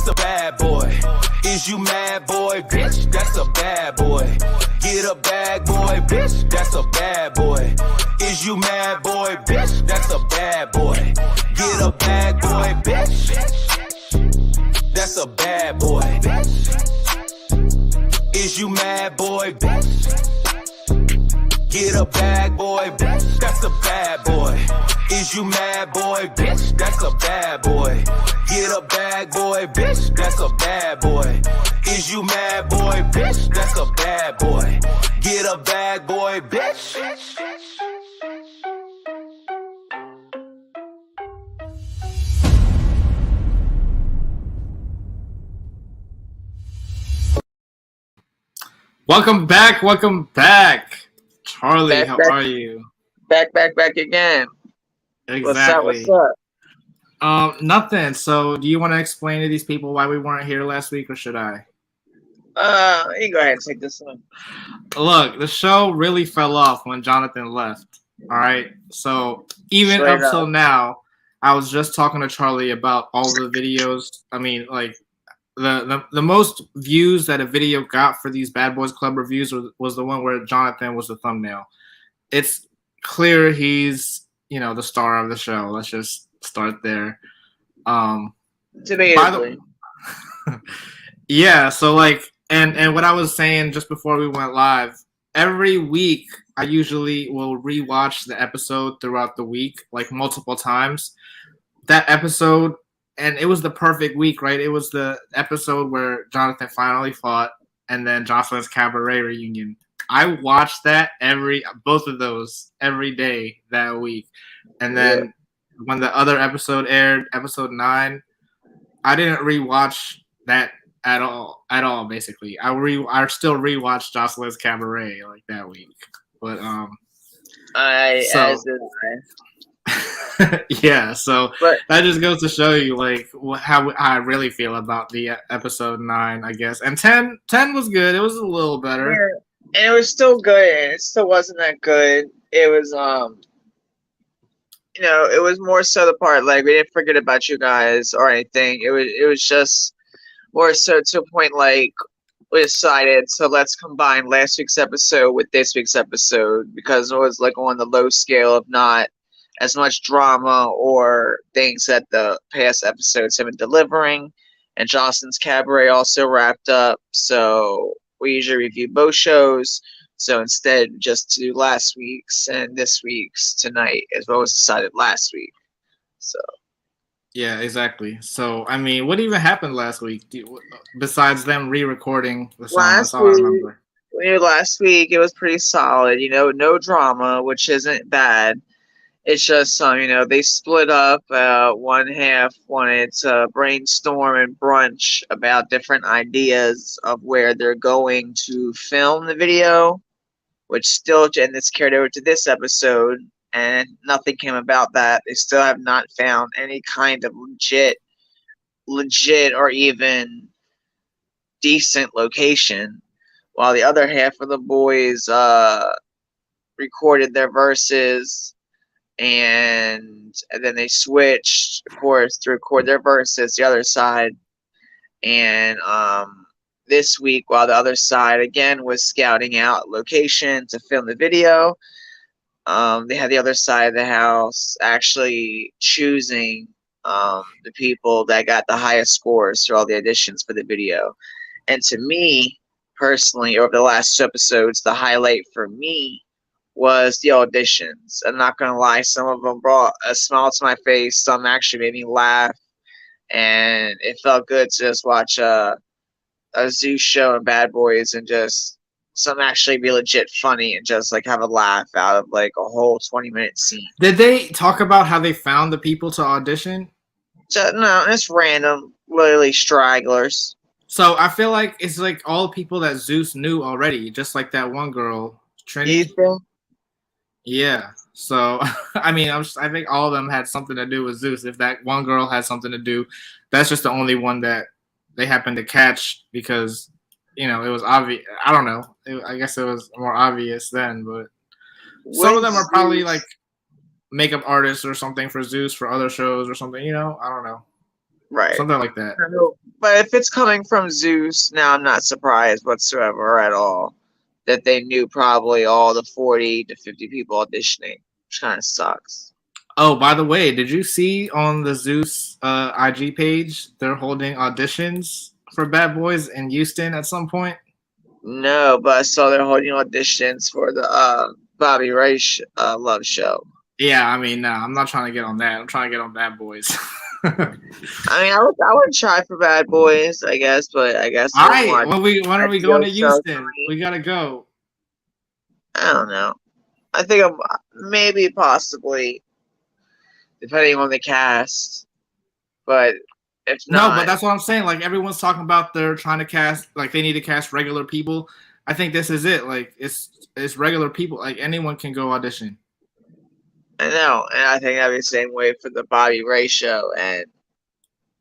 that's a bad boy. Is you mad, boy, bitch? That's a bad boy. Get a bag, boy, bitch, that's a bad boy. Is you mad, boy, bitch? That's a bad boy. Get a bag, boy, bitch. That's a bad boy. Is you mad, boy, bitch? Get a bag, boy, bitch. That's a bad boy. Is you mad, boy, bitch? That's a bad boy. Get a bag, boy, bitch. That's a bad boy. Is you mad, boy, bitch? That's a bad boy. Get a bag, boy, bitch. Welcome back. Charlie, Back, how back. are you? Back again. Exactly. What's up? Nothing. So, do you want to explain to these people why we weren't here last week, or should I? You go ahead and take this one. Look, the show really fell off when Jonathan left. All right. So, even Straight up till up. now, I was just talking to Charlie about all the videos. I mean, like the most views that a video got for these Bad Boys Club reviews was the one where Jonathan was the thumbnail. It's clear he's, the star of the show. Let's just start there. Debatably. Yeah, so and what I was saying just before we went live, every week I usually will rewatch the episode throughout the week, like multiple times. That episode, and it was the perfect week, right? It was the episode where Jonathan finally fought, and then Jocelyn's cabaret reunion. I watched that both of those every day that week. And then when the other episode aired, episode 9, I didn't rewatch that at all, basically. I still rewatched Jocelyn's cabaret like that week. But As did I. yeah, so that just goes to show you like how I really feel about the episode 9, I guess. And 10 was good. It was a little better. Yeah. And it was still good. It still wasn't that good. It was it was more so the part like we didn't forget about you guys or anything. It was just more so to a point like we decided, so let's combine last week's episode with this week's episode because it was like on the low scale of not as much drama or things that the past episodes have been delivering. And Jocelyn's Cabaret also wrapped up, so we usually review both shows. So instead, just to do last week's and this week's tonight, as well as decided last week. So. Yeah, exactly. So, I mean, what even happened last week besides them re-recording the song? That's all I remember. Last week, it was pretty solid. No drama, which isn't bad. It's just they split up. One half wanted to brainstorm and brunch about different ideas of where they're going to film the video, which still, and it's carried over to this episode, and nothing came about that. They still have not found any kind of legit or even decent location, while the other half of the boys recorded their verses. And then they switched, of course, to record their verses the other side. And this week, while the other side again was scouting out location to film the video, they had the other side of the house actually choosing the people that got the highest scores through all the auditions for the video. And to me, personally, over the last 2 episodes, the highlight for me was the auditions. I'm not gonna lie, some of them brought a smile to my face, some actually made me laugh, and it felt good to just watch a Zeus show and Bad Boys and just some actually be legit funny and just like have a laugh out of like a whole 20-minute scene. Did they talk about how they found the people to audition? No, it's random, literally stragglers. So I feel like it's like all people that Zeus knew already, just like that one girl, Trinity. Yeah. So I mean, I think all of them had something to do with Zeus. If that one girl had something to do, that's just the only one that they happened to catch because it was obvious. I don't know. I guess it was more obvious then, but some of them are probably like makeup artists or something for Zeus for other shows or something. I don't know. Right. Something like that. But if it's coming from Zeus, now I'm not surprised whatsoever at all that they knew probably all the 40 to 50 people auditioning, which kind of sucks. Oh, by the way, did you see on the Zeus IG page they're holding auditions for Bad Boys in Houston at some point? No, but I saw they're holding auditions for the Bobby Ray Love show. Yeah, I mean, I'm not trying to get on that. I'm trying to get on Bad Boys. I mean, I would try for Bad Boys, I guess, but I guess All I wouldn't right, want when are we IPO going to show Houston? We gotta go. I don't know. I think I'm maybe possibly depending on the cast, but if No, but not, that's what I'm saying. Like everyone's talking about they're trying to cast, like they need to cast regular people. I think this is it. Like it's regular people. Like anyone can go audition. I know, and I think that'd be the same way for the Bobby Ray show. And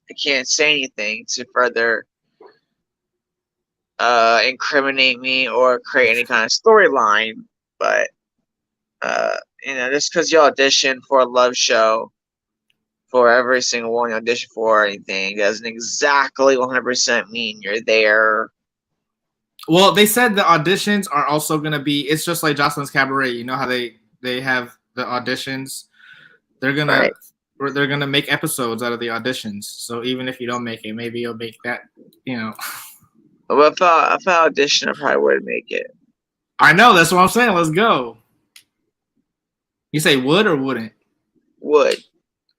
I can't say anything to further incriminate me or create any kind of storyline, but just because you audition for a love show for every single one you audition for or anything doesn't exactly 100% mean you're there. Well, they said the auditions are also going to be. It's just like Jocelyn's Cabaret. You know how they have the auditions. They're gonna Right. they're gonna make episodes out of the auditions. So even if you don't make it, maybe you'll make that. You know. But if I audition, I probably would make it. I know. That's what I'm saying. Let's go. You say would or wouldn't? Would.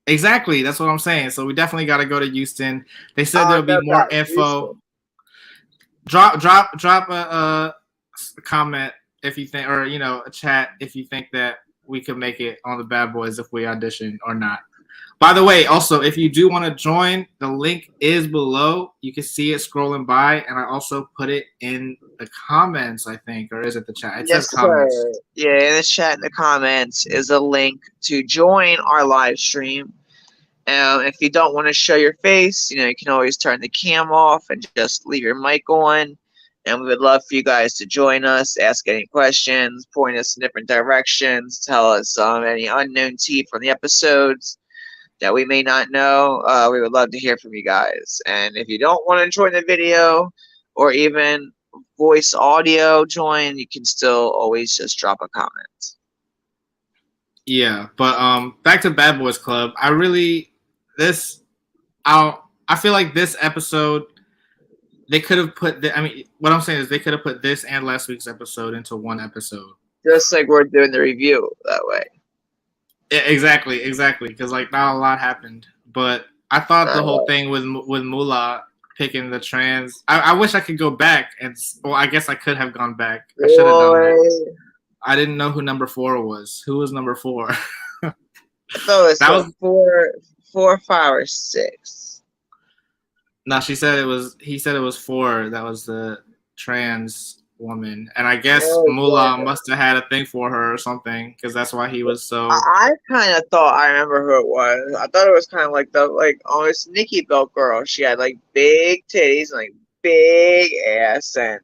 Exactly. That's what I'm saying. So we definitely got to go to Houston. They said there'll be more info. Houston. Drop a comment if you think, or a chat if you think that we could make it on the Bad Boys if we audition or not. By the way, also if you do want to join, the link is below. You can see it scrolling by, and I also put it in the comments. I think, or is it the chat? It says comments. Sir. Yeah, in the chat in the comments is a link to join our live stream. If you don't want to show your face, you can always turn the cam off and just leave your mic on. And we would love for you guys to join us, ask any questions, point us in different directions, tell us any unknown tea from the episodes that we may not know. We would love to hear from you guys. And if you don't want to join the video or even voice audio join, you can still always just drop a comment. Yeah, but back to Bad Boys Club. I feel like this episode they could have put. What I'm saying is they could have put this and last week's episode into one episode. Just like we're doing the review that way. Yeah, exactly. Because like not a lot happened, but I thought the whole thing with Moolah picking the trans. I wish I could go back I guess I could have gone back. I should have done that. I didn't know who number 4 was. Who was number 4? I thought it was 4, 5, or 6. No, he said it was 4. That was the trans woman, and I guess Moolah must have had a thing for her or something, because that's why he was so. I kind of thought I remember who it was. I thought it was kind of like almost Nikki Belt girl. She had like big titties and like big ass, and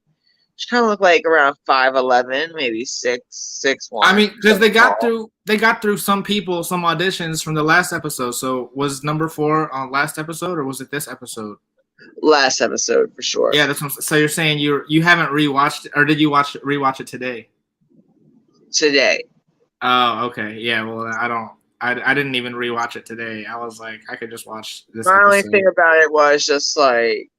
she kind of looked like around 5'11", maybe 6'1". I mean, because they got through some auditions from the last episode. So was number 4 on last episode, or was it this episode? Last episode for sure. Yeah, so you're saying you haven't rewatched it, or did you rewatch it today? Today. Oh, okay. Yeah. Well, I didn't even rewatch it today. I was like, I could just watch this. My only thing about it was just like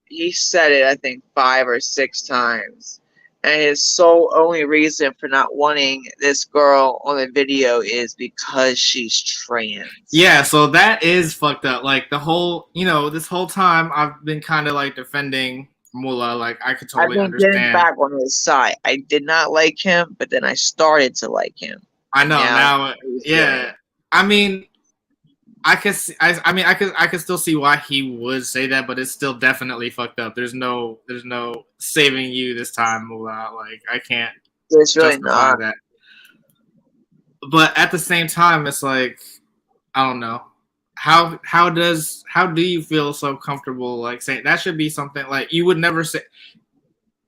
he said it, I think 5 or 6 times, and his sole only reason for not wanting this girl on the video is because she's trans. Yeah, so that is fucked up. Like the whole, this whole time I've been kind of like defending Moolah. Like I could totally understand. Getting back on his side. I did not like him, but then I started to like him. I know now. Yeah, I mean, I could still see why he would say that, but it's still definitely fucked up. There's no saving you this time, Moolah. Like I can't. It's really not that. But at the same time, it's like I don't know how do you feel so comfortable like saying that should be something like you would never say,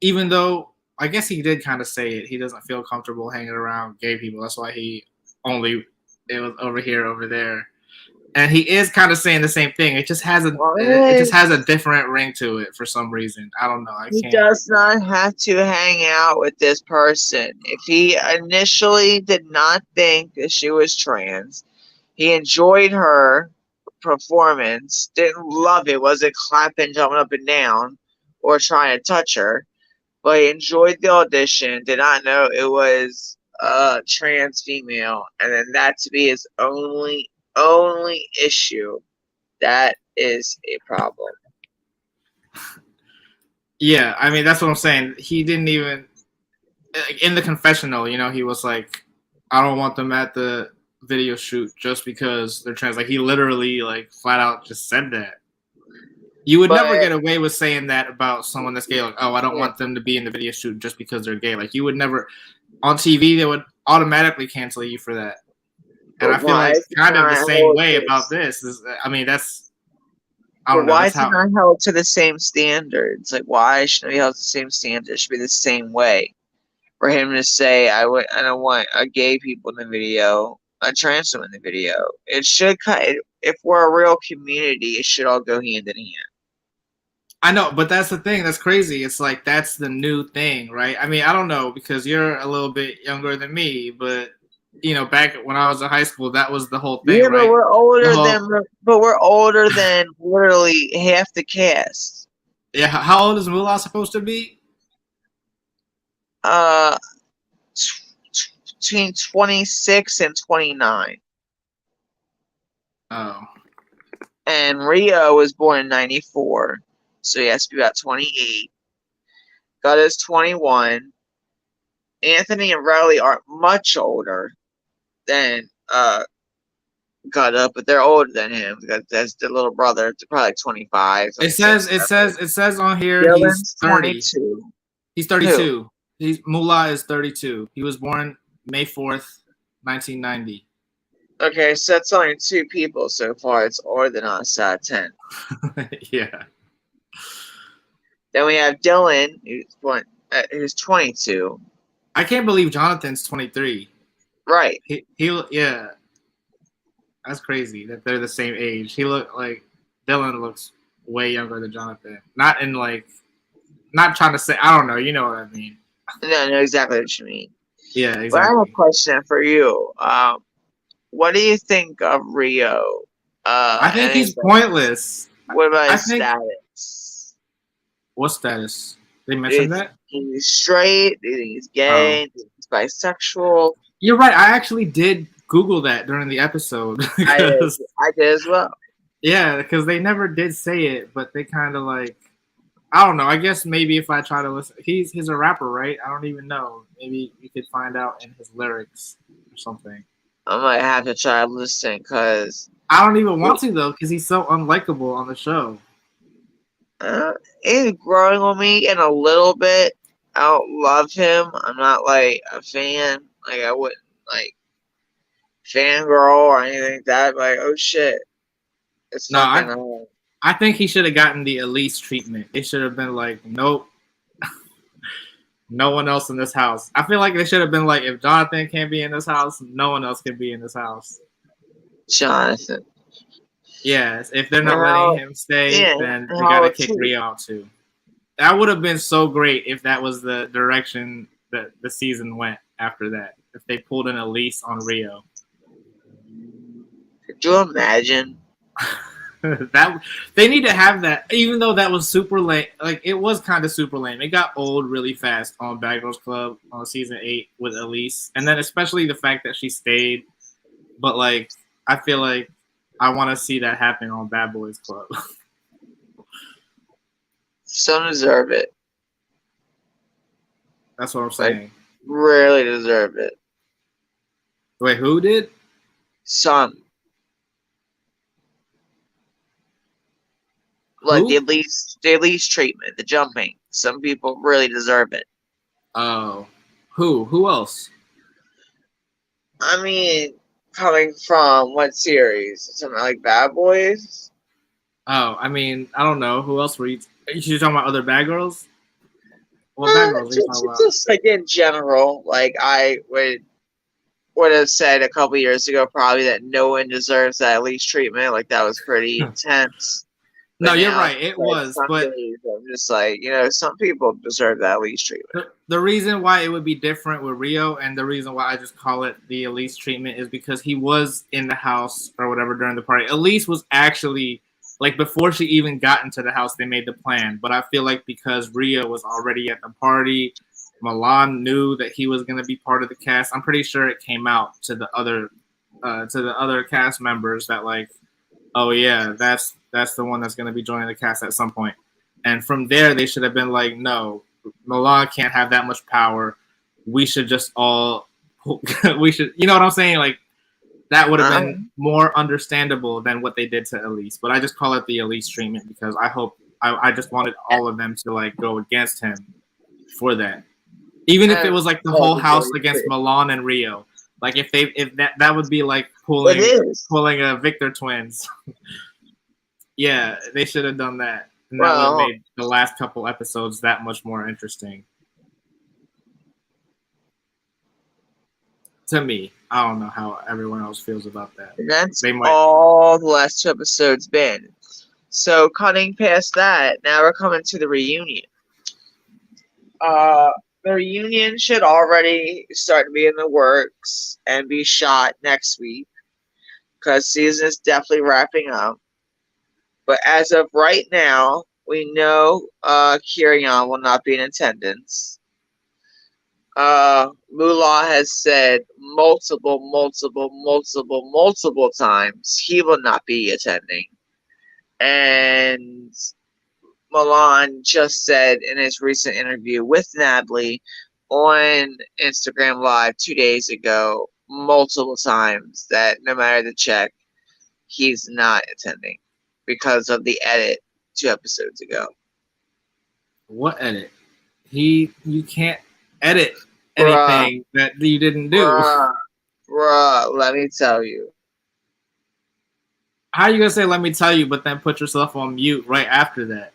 even though I guess he did kind of say it. He doesn't feel comfortable hanging around gay people. That's why it was over here, over there. And he is kind of saying the same thing. It just has a different ring to it for some reason. I don't know. He does not have to hang out with this person. If he initially did not think that she was trans, he enjoyed her performance, didn't love it, wasn't clapping, jumping up and down, or trying to touch her, but he enjoyed the audition, did not know it was a trans female, and then that to be his only issue, that is a problem. Yeah, I mean, that's what I'm saying. He didn't even, in the confessional, you know, he was like, I don't want them at the video shoot just because they're trans. Like, he literally, like, flat out just said that. You would never get away with saying that about someone that's gay. Like, oh, I don't want them to be in the video shoot just because they're gay. Like, you would never, on TV, they would automatically cancel you for that. And I feel like it's kind of the same way about this. I mean, that's, I don't know. Why is it not held to the same standards? Like, why should it be held to the same standards? It should be the same way. For him to say, I don't want a gay people in the video, a trans woman in the video. It should, if we're a real community, it should all go hand in hand. I know, but that's the thing. That's crazy. It's like, that's the new thing, right? I mean, I don't know, because you're a little bit younger than me, but you know, back when I was in high school, that was the whole thing, right? But we're older than literally half the cast. Yeah, how old is Moolah supposed to be? Between 26 and 29. Oh. And Rio was born in 94, so he has to be about 28. Got is 21. Anthony and Riley are much older than Gutta, but they're older than him. That's the little brother. They're probably like 25. It says on here Dylan's he's 30. 22. He's 32. Moolah is 32. He was born May 4th, 1990. Okay, so that's only 2 people so far. It's older than us out of 10. Yeah. Then we have Dylan, who's 22. I can't believe Jonathan's 23. Right. Yeah. That's crazy that they're the same age. Dylan looks way younger than Jonathan. Not trying to say, I don't know, you know what I mean. No, I know exactly what you mean. Yeah, exactly. But I have a question for you. What do you think of Rio? I think he's pointless. What about his status? What status? They mentioned that? He's straight? Do you think he's gay? Do you think he's bisexual? You're right. I actually did Google that during the episode. I did as well. Yeah, because they never did say it, but they kind of like, I don't know. I guess maybe if I try to listen, he's a rapper, right? I don't even know. Maybe you could find out in his lyrics or something. I might have to try to listen because I don't even want to though, because he's so unlikable on the show. He's growing on me in a little bit. I don't love him. I'm not like a fan. Like I wouldn't like fangirl or anything like that. Like, oh shit. It's not I think he should have gotten the Elise treatment. It should have been like, nope. No one else in this house. I feel like they should have been like, if Jonathan can't be in this house, no one else can be in this house. Jonathan. Yes, if they're not letting him stay, then we gotta kick Rio out too. That would have been so great if that was the direction that the season went after that. If they pulled in Elise on Rio. Could you imagine? That they need to have that, even though that was super lame. Like it was kind of super lame. It got old really fast on Bad Girls Club on season 8 with Elise, and then especially the fact that she stayed. But like, I feel like I want to see that happen on Bad Boys Club. Some deserve it. That's what I'm saying. Like, rarely deserve it. Wait, who did? Some. Like the Elise treatment, the jumping. Some people really deserve it. Oh. Who else? I mean, coming from what series? Something like Bad Boys? Oh, I mean, I don't know. Who else were you talking about? Other bad girls? What bad girls are you talking about? Just like in general, like I would would have said a couple years ago probably that no one deserves that least treatment. Like that was pretty intense. No, But you're now, right. It like was, some but days, I'm just like, some people deserve that least treatment. the reason why it would be different with Rio, and the reason why I just call it the Elise treatment, is because he was in the house or whatever during the party. Elise was actually, like, before she even got into the house, they made the plan. But I feel like because Rio was already at the party, Milan knew that he was going to be part of the cast. I'm pretty sure it came out to the other cast members that, like, oh yeah, that's the one that's going to be joining the cast at some point. And from there, they should have been like, no, Milan can't have that much power. We should just all, we should, you know what I'm saying? Like, that would have been more understandable than what they did to Elise. But I just call it the Elise treatment because I just wanted all of them to, like, go against him for that. Even if it was like the whole house against Milan and Rio. Like if that would be like pulling a Victor twins. Yeah, they should have done that. And that would have made the last couple episodes that much more interesting. To me. I don't know how everyone else feels about that. And that's all the last 2 episodes been. So cutting past that, now we're coming to the reunion. The reunion should already start to be in the works and be shot next week because season is definitely wrapping up. But as of right now, we know Kirian will not be in attendance. Mullah has said multiple times he will not be attending. And Milan just said in his recent interview with Natalie on Instagram Live 2 days ago, multiple times, that no matter the check, he's not attending because of the edit 2 episodes ago. What edit? You can't edit anything that you didn't do. Bruh, let me tell you. How are you gonna say "let me tell you," but then put yourself on mute right after that?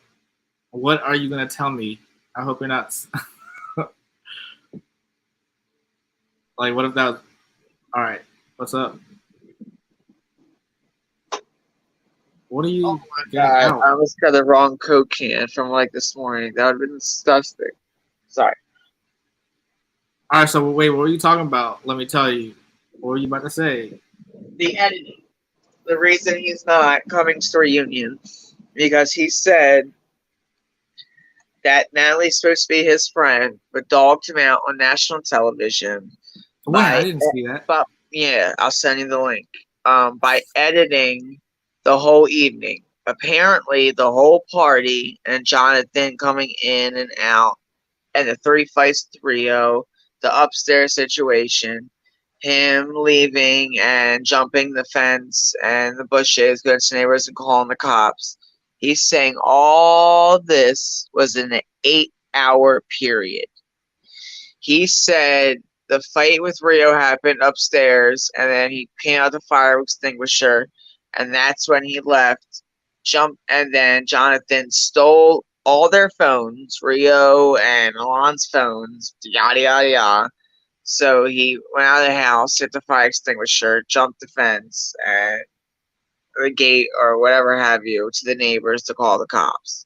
What are you gonna tell me? I hope you're not. Like, what if that was? All right, what's up? What are you? Oh my god! I almost got the wrong Coke can from like this morning. That would have been disgusting. Sorry. All right, so wait, what were you talking about? Let me tell you. What were you about to say? The editing. The reason he's not coming to the reunion because he said that Natalie's supposed to be his friend, but dogged him out on national television. I didn't see that. But yeah, I'll send you the link. By editing the whole evening. Apparently, the whole party and Jonathan coming in and out, and the 3 fights trio, the upstairs situation, him leaving and jumping the fence and the bushes, going to neighbors and calling the cops. He's saying all this was in an 8-hour period. He said the fight with Rio happened upstairs, and then he came out the fire extinguisher, and that's when he left. And then Jonathan stole all their phones, Rio and Alon's phones, yada yada yada. So he went out of the house, hit the fire extinguisher, jumped the fence, and the gate or whatever have you to the neighbors to call the cops.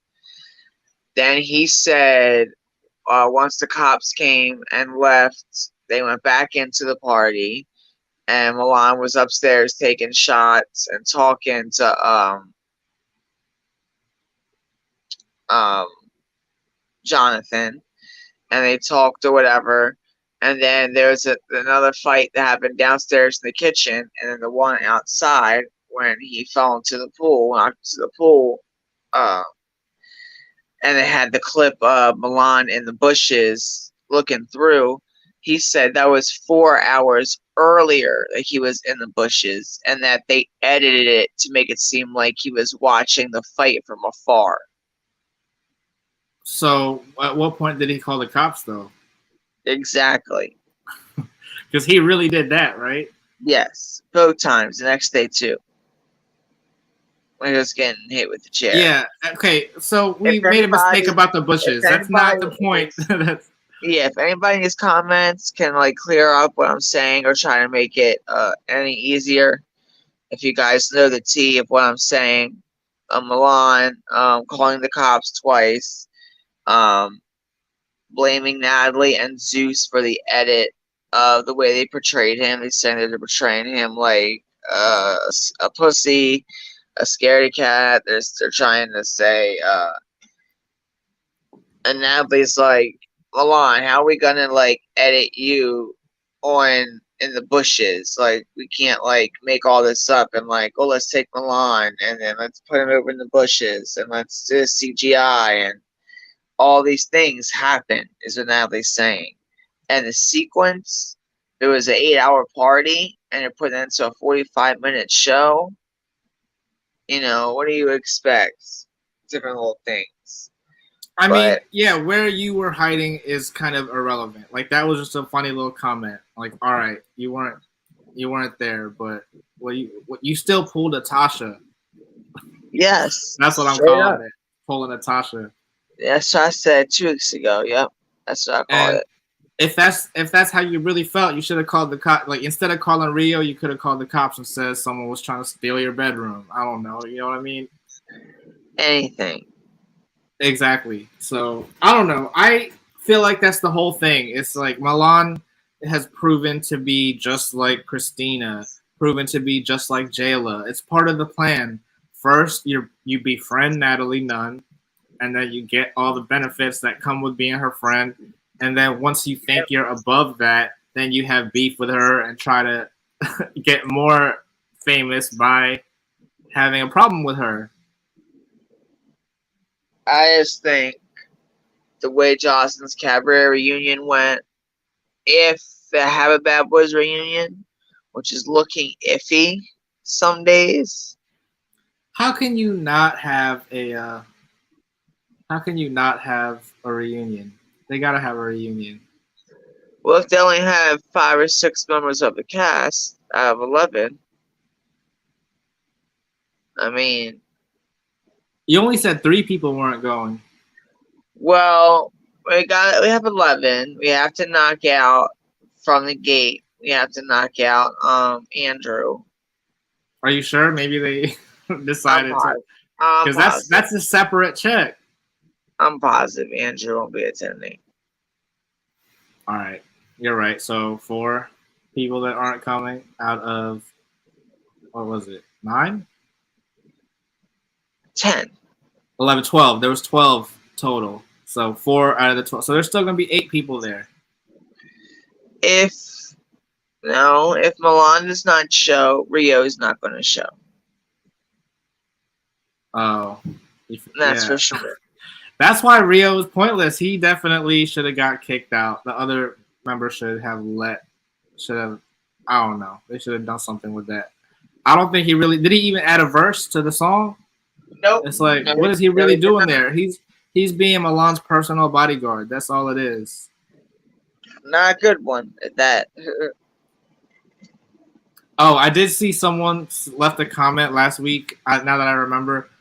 Then he said once the cops came and left, they went back into the party, and Milan was upstairs taking shots and talking to Jonathan, and they talked or whatever. And then there was another fight that happened downstairs in the kitchen, and then the one outside when he fell into the pool, knocked into the pool. And they had the clip of Milan in the bushes looking through. He said that was 4 hours earlier that he was in the bushes, and that they edited it to make it seem like he was watching the fight from afar. So, at what point did he call the cops, though? Exactly. Because he really did that, right? Yes, both times. The next day too. When he was getting hit with the chair. Yeah. Okay. So we made a mistake about the bushes. That's not the point. Yeah, if anybody in these comments can like clear up what I'm saying or try to make it any easier, if you guys know the tea of what I'm saying, Milan calling the cops twice, um, blaming Natalie and Zeus for the edit of the way they portrayed him. They saying they're portraying him like a pussy, a scaredy cat. They're trying to say, and Natalie's like, Milan, how are we gonna like edit you on in the bushes? Like we can't like make all this up and like, oh, let's take Milan and then let's put him over in the bushes and let's do CGI and all these things happen is what Natalie's saying. And the sequence, it was an 8-hour party and it put it into a 45-minute show. You know, what do you expect? Different little things. I mean, But yeah, where you were hiding is kind of irrelevant. Like that was just a funny little comment. Like, all right, you weren't there, but you still pulled a Tasha. yes, That's what I'm straight up. calling it, pulling a Tasha. That's what I said 2 weeks ago. Yep, that's what I call And it. if that's how you really felt, you should have called the cop. Like instead of calling Rio, you could have called the cops and said someone was trying to steal your bedroom. I don't know. You know what I mean? Anything. Exactly. So I don't know. I feel like that's the whole thing. It's like Milan has proven to be just like Christina, proven to be just like Jayla. It's part of the plan. First, you befriend Natalie Nunn, and then you get all the benefits that come with being her friend. And then once you think you're above that, then you have beef with her and try to get more famous by having a problem with her. I just think the way Jocelyn's Cabaret reunion went, if they have a Bad Boys reunion, which is looking iffy some days. How can you not have a reunion? They gotta have a reunion. Well, if they only have 5 or 6 members of the cast out of 11, I mean, You only said 3 people weren't going. well, we have 11. We have to knock out from the gate. We have to knock out Andrew. Are you sure? Maybe they decided to, because that's a separate check. I'm positive Andrew won't be attending. All right, you're right. So 4 people that aren't coming out of, what was it? 9? 10. 11, 12. There was 12 total. So 4 out of the 12. So there's still gonna be 8 people there. If Milan does not show, Rio is not going to show. Oh, That's for sure. That's why Rio was pointless. He definitely should have got kicked out. The other members should have. I don't know. They should have done something with that. I don't think he really did. He even add a verse to the song? Nope. It's like, what is he really doing there? He's being Milan's personal bodyguard. That's all it is. Not a good one at that. Oh, I did see someone left a comment last week. Now that I remember,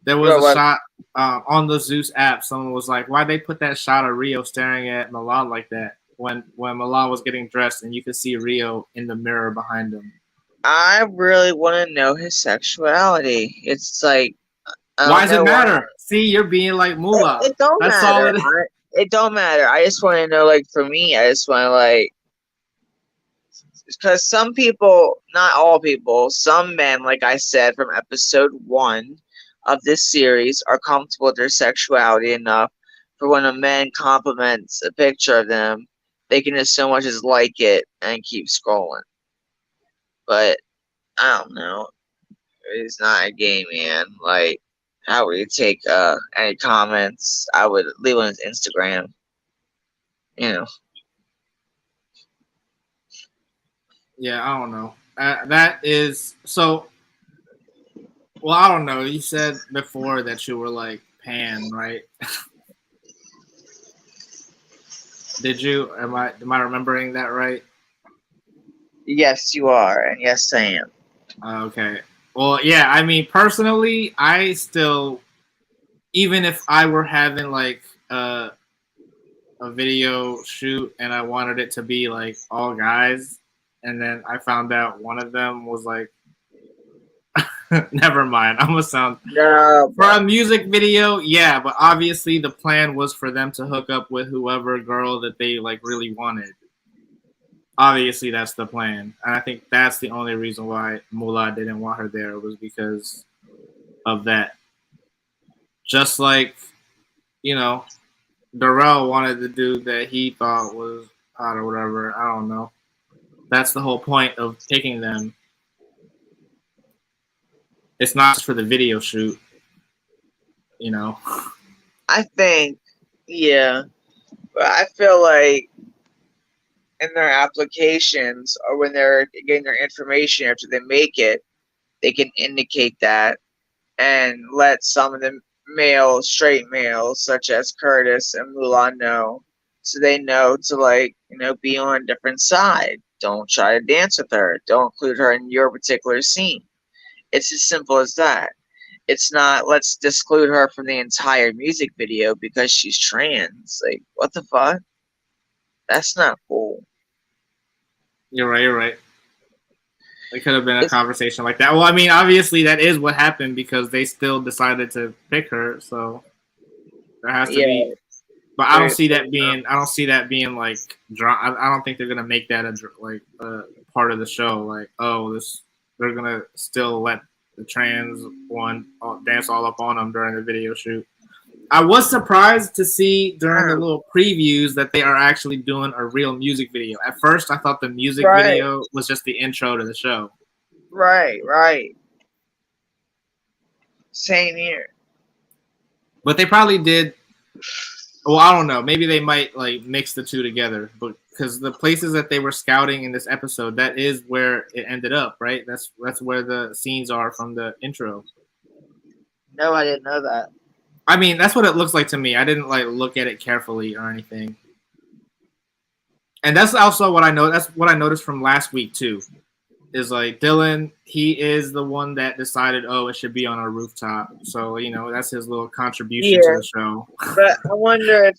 there was a shot on the Zeus app. Someone was like, "Why'd they put that shot of Rio staring at Milan like that when Milan was getting dressed and you could see Rio in the mirror behind him?" I really want to know his sexuality. It's like, why does it matter? See, you're being like Moolah. It don't That's matter. all it is. It don't matter. I just want to know, like, for me, I just want to, like, because some people, not all people, some men, like I said from episode 1 of this series, are comfortable with their sexuality enough for when a man compliments a picture of them, they can just so much as like it and keep scrolling. But I don't know. He's not a gay man. Like, how would you take any comments? I would leave on his Instagram. You know. Yeah, I don't know. That is so. Well, I don't know. You said before that you were like pan, right? Did you? Am I remembering that right? Yes, you are, and yes, I am. Okay. Well, yeah. I mean, personally, I still, even if I were having like a video shoot and I wanted it to be like all guys, and then I found out one of them was like, never mind. I'm gonna sound No, for a music video, yeah, but obviously the plan was for them to hook up with whoever girl that they like really wanted. Obviously, that's the plan, and I think that's the only reason why Mullah didn't want her there was because of that. Just like, you know, Darrell wanted the dude that he thought was hot or whatever. I don't know. That's the whole point of picking them. It's not just for the video shoot, you know. I think, yeah, but I feel like in their applications or when they're getting their information after they make it, they can indicate that and let some of the straight males, such as Curtis and Mulan, know, so they know to like, be on a different side. Don't try to dance with her. Don't include her in your particular scene. It's as simple as that. It's not let's disclude her from the entire music video because she's trans. Like, what the fuck? That's not cool. You're right. You're right. It could have been a conversation like that. Well, I mean, obviously that is what happened because they still decided to pick her. So there has to be. But I don't see that being. I don't see that being like. I don't think they're gonna make that a part of the show. Like, oh, they're gonna still let the trans one dance all up on them during the video shoot. I was surprised to see during the little previews that they are actually doing a real music video. At first, I thought the music video was just the intro to the show. Right. Same here. But they probably did. Well, I don't know. Maybe they might like mix the two together, but because the places that they were scouting in this episode, that is where it ended up, right? That's where the scenes are from the intro. No, I didn't know that. I mean, that's what it looks like to me. I didn't like look at it carefully or anything. And that's also what I know. That's what I noticed from last week too. Is like Dylan, he is the one that decided, oh, it should be on a rooftop. So that's his little contribution to the show. But I wonder if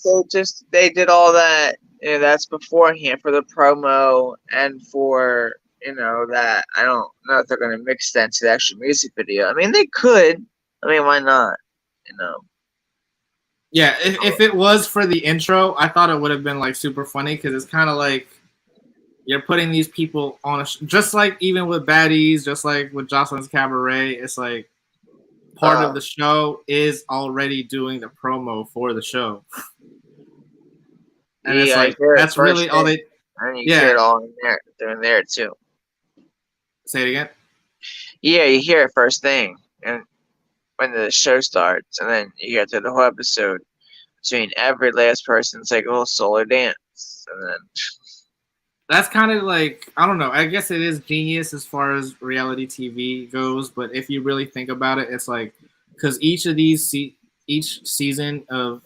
they did all that. That's beforehand for the promo and for that. I don't know if they're gonna mix that into the actual music video. I mean, they could. I mean, why not? Yeah, if it was for the intro, I thought it would have been like super funny because it's kind of like you're putting these people on just like even with Baddies, just like with Jocelyn's Cabaret, it's like part of the show is already doing the promo for the show. And it's like that's really all they. And you hear it all in there. They're in there too. Say it again. Yeah, you hear it first thing, and when the show starts, and then you get through the whole episode between every last person's like a little solo dance, and then that's kind of like, I don't know, I guess it is genius as far as reality TV goes, but if you really think about it, it's like because each season of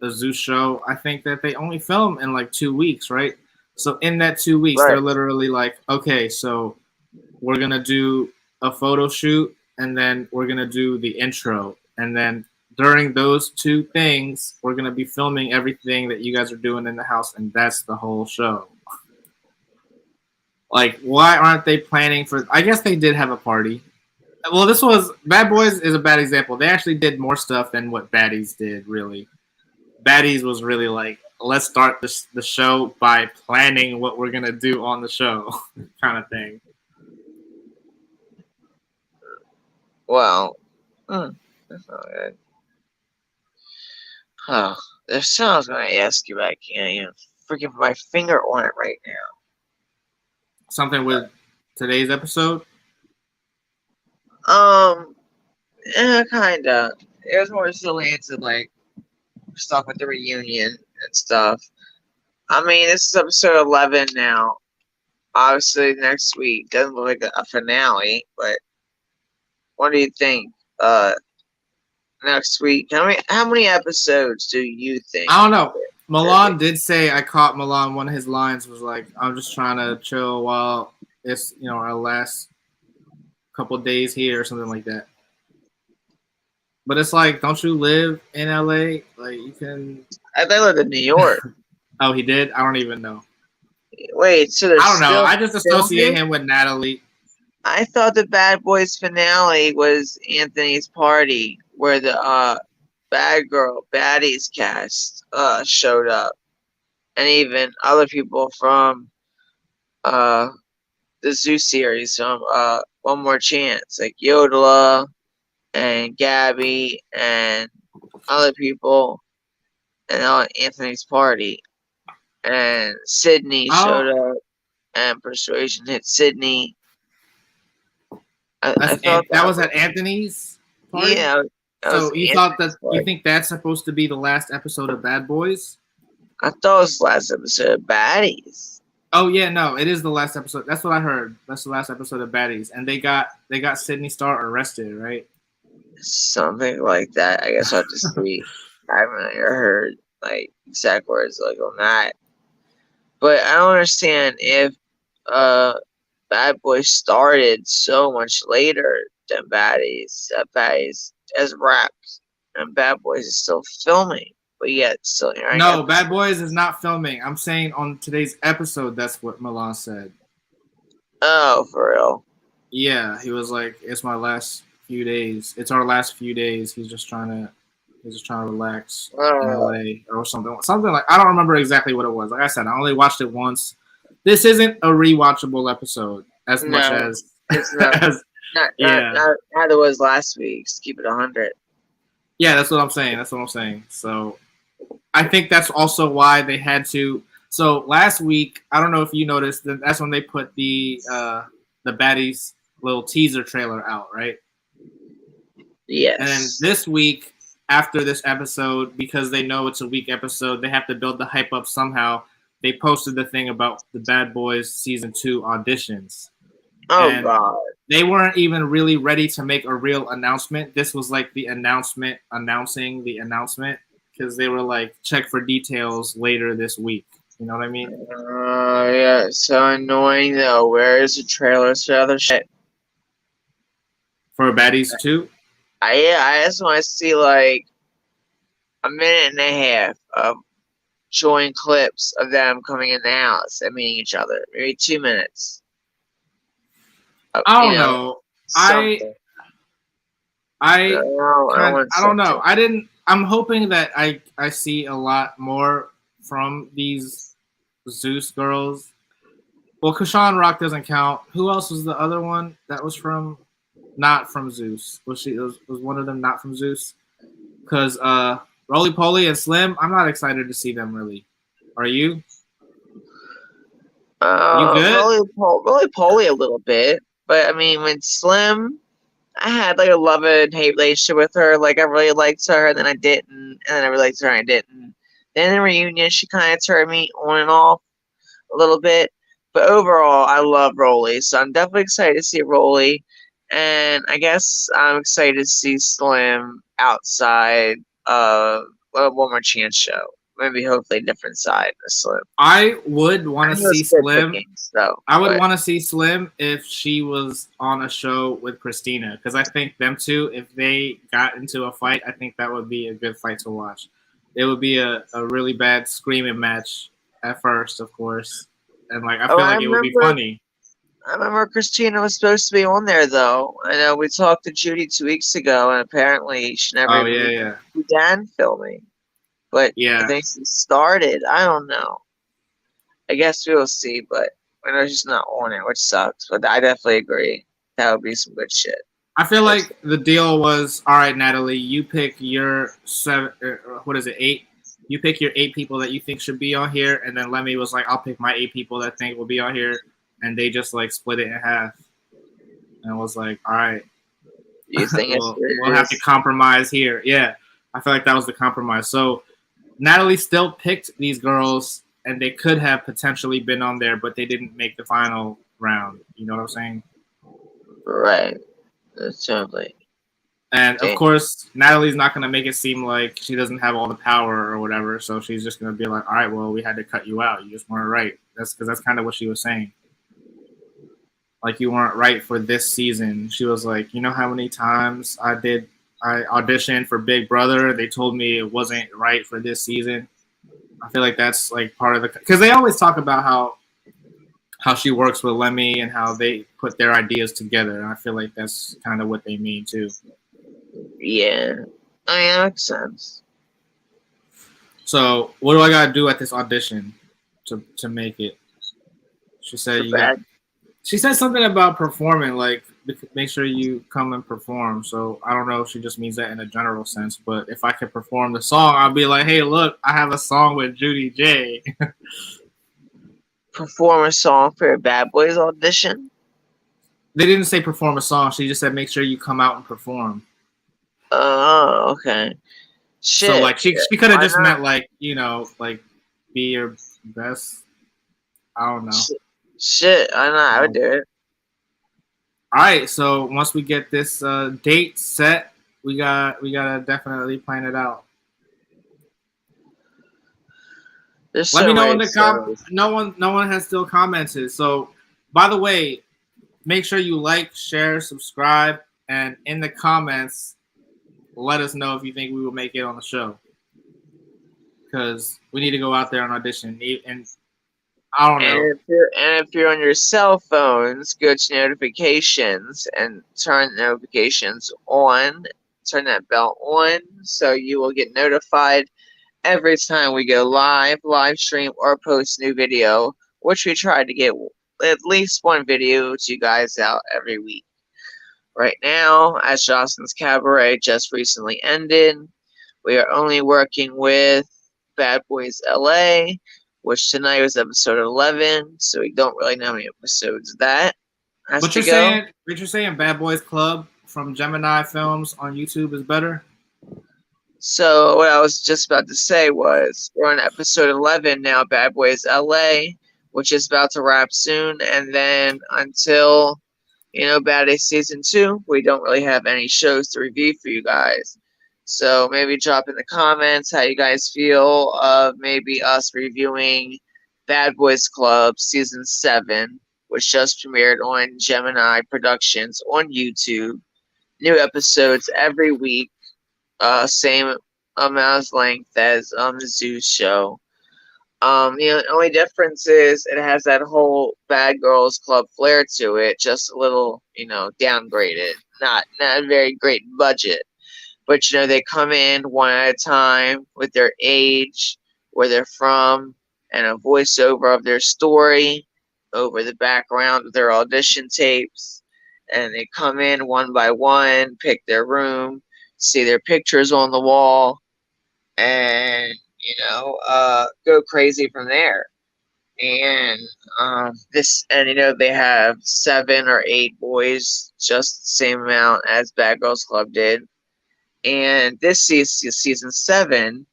the Zeus show, I think that they only film in like 2 weeks, right? So in that 2 weeks, they're literally like, okay, so we're gonna do a photo shoot. And then we're going to do the intro. And then during those two things, we're going to be filming everything that you guys are doing in the house. And that's the whole show. Like, why aren't they planning for... I guess they did have a party. Well, Bad Boys is a bad example. They actually did more stuff than what Baddies did, really. Baddies was really like, let's start the show by planning what we're going to do on the show kind of thing. Well, that's not good. Oh, there's something I was going to ask you, but I can't freaking put my finger on it right now. Something with today's episode? Yeah, kinda. It was more silly into like stuff with the reunion and stuff. I mean, this is episode 11 now. Obviously, next week doesn't look like a finale, but what do you think? Next week, how many episodes do you think? I don't know. Milan did say, I caught Milan. One of his lines was like, "I'm just trying to chill while it's our last couple days here," or something like that. But it's like, don't you live in LA? Like you can. I live in New York. Oh, he did. I don't even know. Wait, so they're I don't know. still I just associate filming? him with Natalie. I thought the Bad Boys finale was Anthony's party, where the bad girl baddies cast showed up, and even other people from uh the Zoo series from One More Chance, like Yodelah and Gabby and other people, and on Anthony's party. And Sydney showed Oh, up, and Persuasion hit Sydney. I thought that that was was, at Anthony's party. yeah, that was So you thought that Anthony's you party. think that's supposed to be the last episode of Bad Boys? I thought it was the last episode of Baddies. Oh yeah, no, it is the last episode. That's what I heard. That's the last episode of Baddies, and they got Sydney Star arrested, right? Something like that. I guess I'll have to see. I haven't heard like exact words like on that. But I don't understand if uh Bad Boys started so much later than Baddies. Baddies as raps and Bad Boys is still filming, but yet still airing No, Bad episodes. Boys is not filming. I'm saying on today's episode, that's what Milan said. Oh, for real. Yeah, he was like, "It's my last few days. It's our last few days. He's just trying to relax in Uh, LA or something. Something like I don't remember exactly what it was. Like I said, I only watched it once. This isn't a rewatchable episode as much no, as it's not. as yeah, Not it was last week's. Keep it 100. yeah. That's what I'm saying. That's what I'm saying. So I think that's also why they had to. So last week, I don't know if you noticed that that's when they put the baddies little teaser trailer out, right? And then Yes. this week, after this episode, because they know it's a week episode, they have to build the hype up somehow. They posted the thing about the Bad Boys season 2 auditions, Oh and God. they weren't even really ready to make a real announcement. This was like the announcement announcing the announcement because they were like, check for details later this week. You know what I mean? Yeah. So annoying though. Where is the trailers for other shit? For Baddies 2. I just want to see like a minute and a half of showing clips of them coming in the house and meeting each other. Maybe 2 minutes. I You don't know, know. I something. I I want I don't know. something. I didn't. I'm hoping that I see a lot more from these Zeus girls. Well, Kashawn Rock doesn't count. Who else was the other one that was from? Not from Zeus. Was one of them not from Zeus? Because Roly Poly and Slim, I'm not excited to see them really. Are you? You good? Really poly a little bit, but I mean, when Slim, I had like a love and hate relationship with her. Like I really liked her, and then I didn't, and then I really liked her, and I didn't. Then in reunion, she kind of turned me on and off a little bit, but overall, I love Roly, so I'm definitely excited to see Roly, and I guess I'm excited to see Slim outside of a One More Chance show. Maybe hopefully a different side of Slim. I would want I to know see it's good Slim. pickings, though, I would but want to see Slim if she was on a show with Christina, because I think them two, if they got into a fight, I think that would be a good fight to watch. It would be a really bad screaming match at first, of course, and like I oh, feel like it would be funny. I remember Christina was supposed to be on there, though. I know we talked to Judy 2 weeks ago, and apparently she never Oh even yeah, began filming. But I yeah. think she started. I don't know. I guess we'll see, but I know she's not on it, which sucks. But I definitely agree. That would be some good shit. I feel like the deal was all right, Natalie. You pick your seven. What is it? 8. You pick your 8 people that you think should be on here, and then Lemmy was like, "I'll pick my 8 people that I think will be on here," and they just like split it in half, and was like, "All right, Do you think we'll have to compromise here." Yeah, I feel like that was the compromise. So Natalie still picked these girls, and they could have potentially been on there, but they didn't make the final round. You know what I'm saying? right? That's totally. And of Damn. course, Natalie's not going to make it seem like she doesn't have all the power or whatever. So she's just going to be like, all right, well, we had to cut you out. You just weren't right. That's because that's kind of what she was saying. Like, you weren't right for this season. She was like, you know how many times I auditioned for Big Brother? They told me it wasn't right for this season. I feel like that's like part of the, because they always talk about how she works with Lemmy and how they put their ideas together. And I feel like that's kind of what they mean too. Yeah, I mean, that makes sense. So what do I gotta do at this audition to make it? She said she said something about performing, like make sure you come and perform. So I don't know if she just means that in a general sense, but if I could perform the song, I'll be like, hey, look, I have a song with Judy J. Perform a song for a Bad Boys audition? They didn't say perform a song. She just said make sure you come out and perform. Oh, okay. Shit. So like she could have just meant like, you know, like be your best. I don't know. Shit, I know. I would do it. All right, so once we get this date set, we gotta definitely plan it out. Let me know in the comments. No one has still commented. So, by the way, make sure you like, share, subscribe, and in the comments, let us know if you think we will make it on the show. Because we need to go out there and audition. And I don't know. And if you're on your cell phones, go to notifications and turn notifications on. Turn that bell on so you will get notified every time we go live stream, or post new video, which we try to get at least one video to you guys out every week. Right now, as Jocelyn's Cabaret just recently ended, we are only working with Bad Boys LA, which tonight was episode 11, so we don't really know how many episodes that has But to go. You're saying Bad Boys Club from Gemini Films on YouTube is better? So what I was just about to say was we're on episode 11 now, Bad Boys LA, which is about to wrap soon, and then until, you know, Bad Day Season 2, we don't really have any shows to review for you guys. So maybe drop in the comments how you guys feel of maybe us reviewing Bad Boys Club Season 7, which just premiered on Gemini Productions on YouTube. New episodes every week. Same amount of length as the Zeus show. The only difference is it has that whole Bad Girls Club flair to it, just a little, downgraded. Not a very great budget. But, they come in one at a time with their age, where they're from, and a voiceover of their story over the background of their audition tapes. And they come in one by one, pick their room, see their pictures on the wall, and go crazy from there. And they have 7 or 8 boys, just the same amount as Bad Girls Club did. And this season 7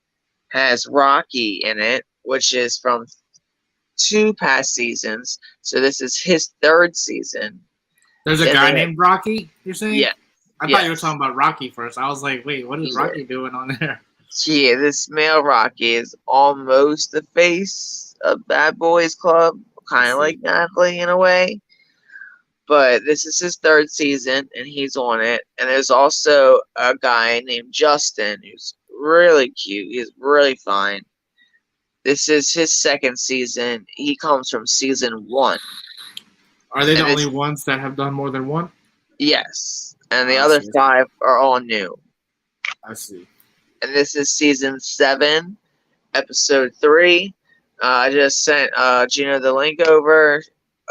has Rocky in it, which is from 2 past seasons. So this is his 3rd season. There's a guy named Rocky, you're saying? Yeah. I thought you were talking about Rocky first. I was like, wait, what is Rocky doing on there? Yeah, this male Rocky is almost the face of Bad Boys Club, kind of like Natalie in a way. But this is his 3rd season, and he's on it. And there's also a guy named Justin who's really cute. He's really fine. This is his 2nd season. He comes from season 1. Are they the only ones that have done more than one? Yes. And the other 5 are all new. I see. And this is season 7, episode 3. I just sent Gina the link over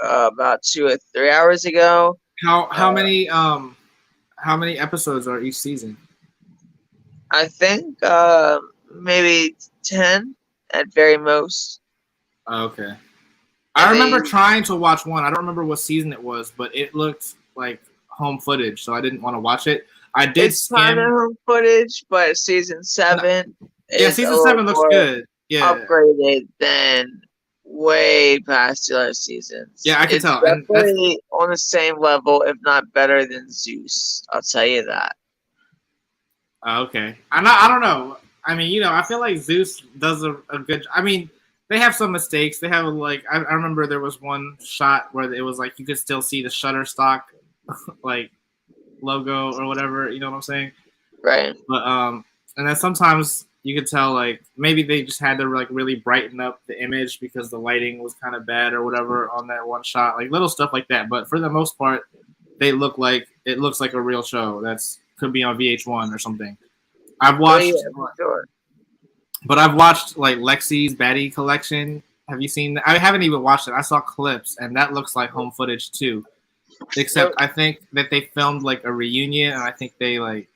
about 2 or 3 hours ago. How many episodes are each season? I think maybe 10 at very most. Okay. I remember trying to watch one. I don't remember what season it was, but it looked like home footage, so I didn't want to watch it. I did skim. It's kind of home footage, but season 7 is season 7 looks good. Yeah, upgraded than way past the other seasons. Yeah, I can tell. Definitely on the same level, if not better than Zeus. I'll tell you that. Okay. I don't know. I mean, I feel like Zeus does a good. I mean, they have some mistakes. They have I remember there was one shot where it was like you could still see the Shutterstock logo or whatever. You know what I'm saying? Right. But and then sometimes you could tell like maybe they just had to like really brighten up the image because the lighting was kind of bad or whatever on that one shot, like little stuff like that. But for the most part, it looks like a real show that's could be on VH1 or something. I've watched, for sure. but I've watched like Lexi's Baddie Collection. Have you seen that? I haven't even watched it. I saw clips, and that looks like home footage too. Except I think that they filmed like a reunion, and I think they like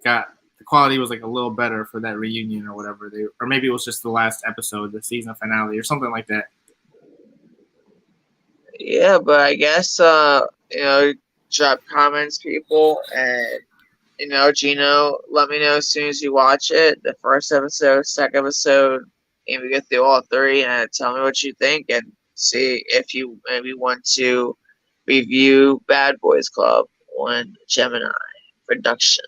got the quality was like a little better for that reunion or whatever. Or maybe it was just the last episode, the season finale, or something like that. Yeah, but I guess drop comments, people, and Gino, let me know as soon as you watch it. The first episode, second episode, and we get through all three, and tell me what you think, and see if you maybe want to review Bad Boys Club on Gemini Production.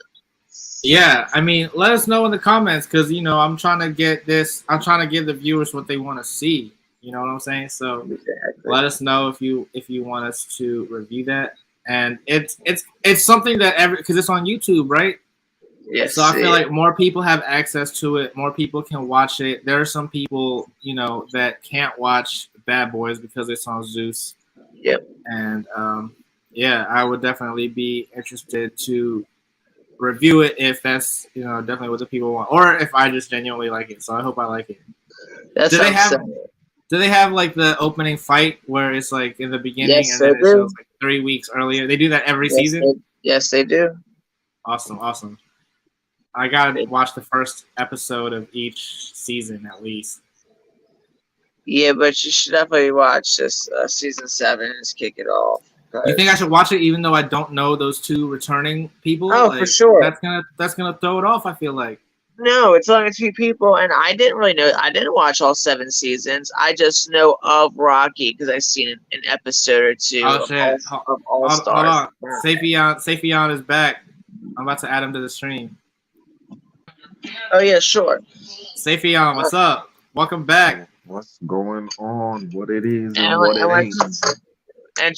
Yeah, I mean, let us know in the comments because I'm trying to get this. I'm trying to give the viewers what they want to see. You know what I'm saying? So let us know if you want us to review that. And it's something that because it's on YouTube, right? Yes. So I feel like more people have access to it. More people can watch it. There are some people, that can't watch Bad Boys because it's on Zeus. Yep. And I would definitely be interested to review it if that's definitely what the people want, or if I just genuinely like it. So I hope I like it. Do they have like the opening fight where it's like in the beginning and then it shows like 3 weeks earlier? They do that every season? Yes, they do. Awesome. I gotta watch the first episode of each season at least. Yeah, but you should definitely watch this season 7 and just kick it off. You think I should watch it even though I don't know those two returning people? Oh, for sure. That's gonna throw it off, I feel like. No, it's only 2 people, and I didn't really know. I didn't watch all 7 seasons. I just know of Rocky because I've seen an episode or 2 of All Stars. Hold on. Safian is back. I'm about to add him to the stream. Oh yeah, sure. Safian, what's up? Welcome back. What's going on? What it is and what it ain't. And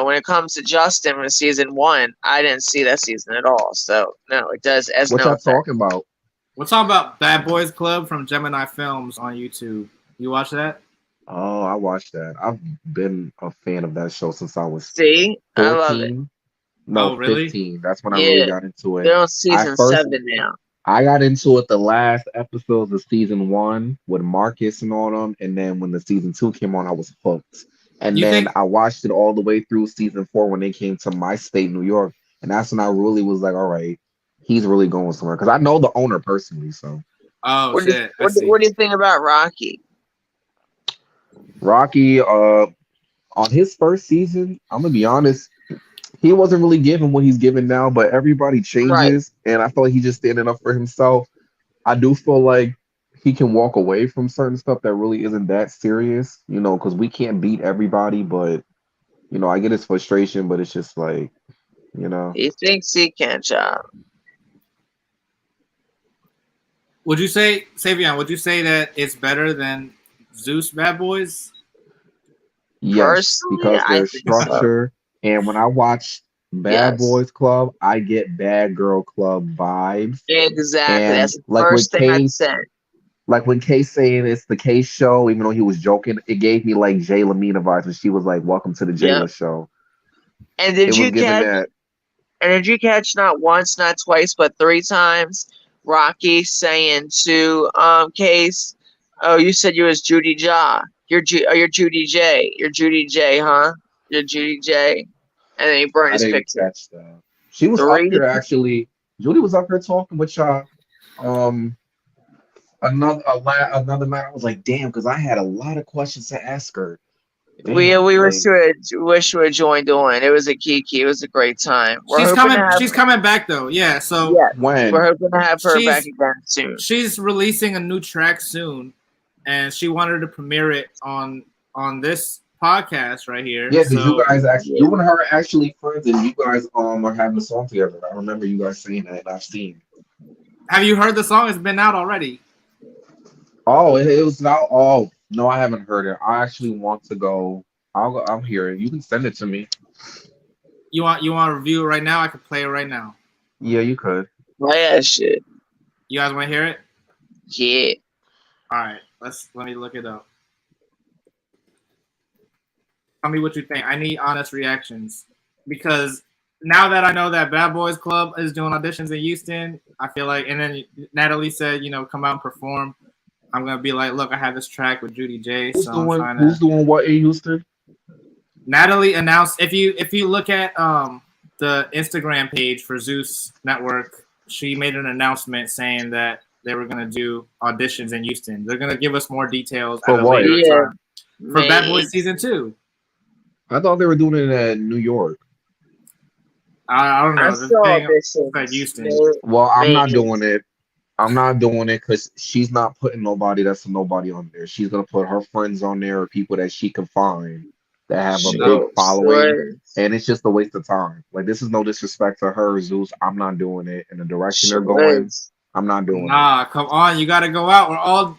when it comes to Justin from season 1, I didn't see that season at all. So no, it does. What y'all talking about? We're talking about Bad Boys Club from Gemini Films on YouTube. You watch that? Oh, I watched that. I've been a fan of that show since I was 14. I love it. No, really? 15. That's when I really got into it. They're on season 7 now. I got into it the last episodes of season 1 with Marcus and all them, and then when the season 2 came on, I was hooked. And I watched it all the way through season 4 when they came to my state, New York, and that's when I really was like, all right, he's really going somewhere because I know the owner personally. So, what do you think about Rocky? Rocky, on his first season, I'm gonna be honest, he wasn't really giving what he's giving now, but everybody changes, and I feel like he's just standing up for himself. I do feel like he can walk away from certain stuff that really isn't that serious, because we can't beat everybody, but, I get his frustration, but it's just like, He thinks he can, child. Would you say, Savion, that it's better than Zeus Bad Boys? Yes, because there's structure. So. And when I watch Bad Boys Club, I get Bad Girl Club vibes. Exactly. And that's the first thing I said. Like when Kay saying it's the Kay show, even though he was joking, it gave me like Jay Lamina vibes when she was like, "Welcome to the Jayla show." And did you catch not once, not twice, but 3 times Rocky saying to Case, "Oh, you said you was Judy Ja. You're Judy J. You're Judy J, huh? You're Judy J." And then he burned his picture. Catch that. She was up here actually. Judy was up here talking with y'all. Another night, I was like, damn, because I had a lot of questions to ask her. Damn, we wish to have joined on. It was a kiki. It was a great time. She's coming back though. Yeah. So when we're hoping to have her back again soon. She's releasing a new track soon, and she wanted to premiere it on this podcast right here. Yeah, because you guys actually, you and her are actually friends, and you guys are having a song together. I remember you guys saying that. I've seen. Have you heard the song? It's been out already. Oh, it was out. Oh no, I haven't heard it. I actually want to go. I'll hear it. You can send it to me. You want to review it right now? I could play it right now. Yeah, you could. Play that shit. You guys want to hear it? Yeah. All right, let me look it up. Tell me what you think. I need honest reactions because now that I know that Bad Boys Club is doing auditions in Houston, I feel like, and then Natalie said, come out and perform. I'm gonna be like, look, I have this track with Judy J, so I'm trying to. Who's doing what in Houston? Natalie announced. If you look at the Instagram page for Zeus Network, she made an announcement saying that they were gonna do auditions in Houston. They're gonna give us more details at a later time for Bad Boys Season 2. I thought they were doing it in New York. I don't know. I saw this at Houston. Well, I'm not doing it. I'm not doing it because she's not putting nobody that's a nobody on there. She's gonna put her friends on there or people that she can find that have a big following, and it's just a waste of time. Like, this is no disrespect to her, Zeus. I'm not doing it. In the direction they're going, I'm not doing it. Nah, come on, you gotta go out.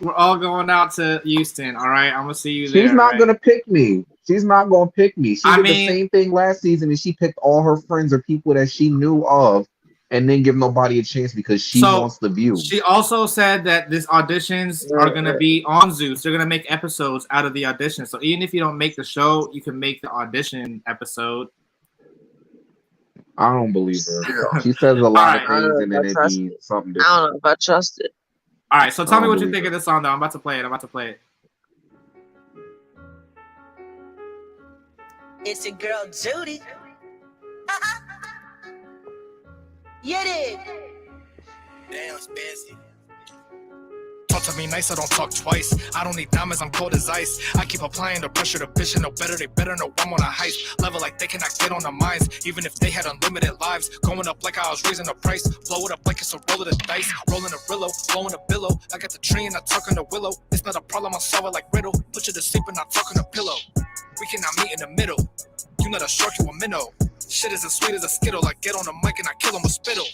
We're all going out to Houston. All right, I'm gonna see you there. She's not gonna pick me. She's not gonna pick me. She did the same thing last season, and she picked all her friends or people that she knew of, and then give nobody a chance because she wants the view. She also said that these auditions are gonna be on Zeus. They're gonna make episodes out of the audition. So even if you don't make the show, you can make the audition episode. I don't believe her. She says a lot of things, and then it be something different. I don't know if I trust it. All right, so tell me what you think of this song, though. I'm about to play it. It's your girl Judy. Get it. Damn, it's busy. Talk to me nice, I don't talk twice. I don't need diamonds, I'm cold as ice. I keep applying the pressure, the bitch know better, they better know I'm on a heist. Level like they cannot get on the minds, even if they had unlimited lives. Going up like I was raising the price. Blow it up like it's a roll of the dice. Rolling a Rillo, blowing a billow. I got the tree and I talk on the willow. It's not a problem, I'll solve it like riddle. Put you to sleep and I talk on a pillow. We cannot meet in the middle. You not a shark, you a minnow. Shit is as sweet as a skittle. I get on the mic and I kill him with spittle.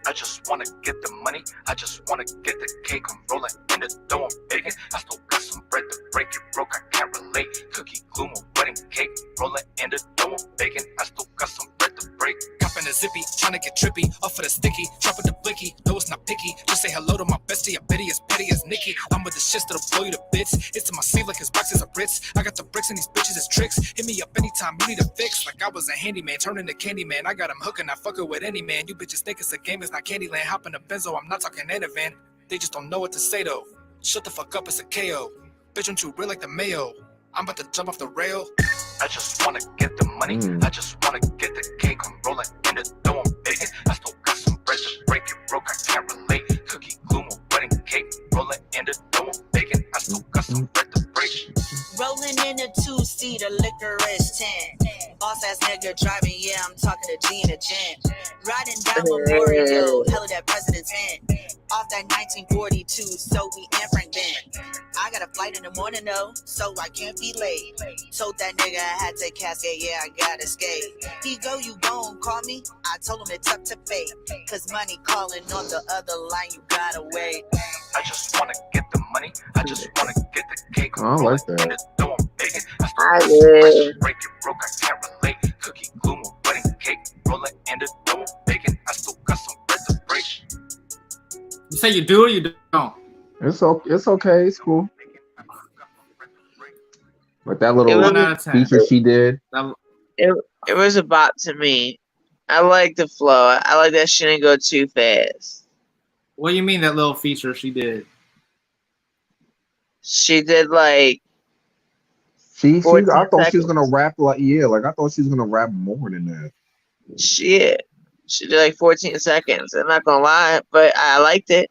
I just wanna get the money. I just wanna get the cake. I'm rolling in the dough, I'm baking. I still got some bread to break it. Broke, I can't relate. Cookie glue, my wedding cake. Rolling in the dough, I'm baking. I still got some bread to break. Copping a zippy, trying to get trippy. Off of the sticky, dropping the blicky. No, it's not picky. Just say hello to my bestie. I bet he as petty as Nikki. I'm with the shit that'll blow you to bits. It's in my sleeve like his boxes are Ritz. I got the bricks and these bitches as tricks. Hit me up anytime you need a fix. Like I was a handyman, turning to Candyman. I got him hooking, I fuck it with any man. You bitches think it's a game, it's not Candyland. Hop in a Benzo, I'm not talking Anavan. They just don't know what to say though. Shut the fuck up, it's a KO. Bitch, I'm too real like the Mayo. I'm about to jump off the rail. I just wanna get the money. I just wanna get the cake. I'm rolling in the dough, I'm baking. I still got some bread to break it. Broke, I can't relate. Cookie glue, my wedding cake. Rolling in the dough, I'm baking. I still got some bread to break. Rolling in a two-seater, licorice tent. Boss ass nigga driving, yeah, I'm talking to G in a gent. Riding down Memorial, hella that president's hand. Off that 1942, so we in Frank Ben. I got a flight in the morning though, so I can't be late. Told that nigga I had to cascade, yeah, I gotta skate. He go, you gon' call me? I told him it's up to fate. Cause money calling on the other line, you gotta wait. I just wanna get the money. I just wanna get the cake. I like that. In the dough, I'm baking. I still got some bread to break it. Broke, I can't relate. Cookie glue, my wedding cake. Rolling in the dough, I'm baking. I still got some bread to break. You say you do or you don't? It's okay. It's cool. Like that little feature she did. It was a bop to me. I like the flow. I like that she didn't go too fast. What do you mean that little feature she did? She did like I thought she was seconds. gonna rap I thought she was gonna rap more than that. Shit. She did like 14 seconds. I'm not gonna lie, but I liked it.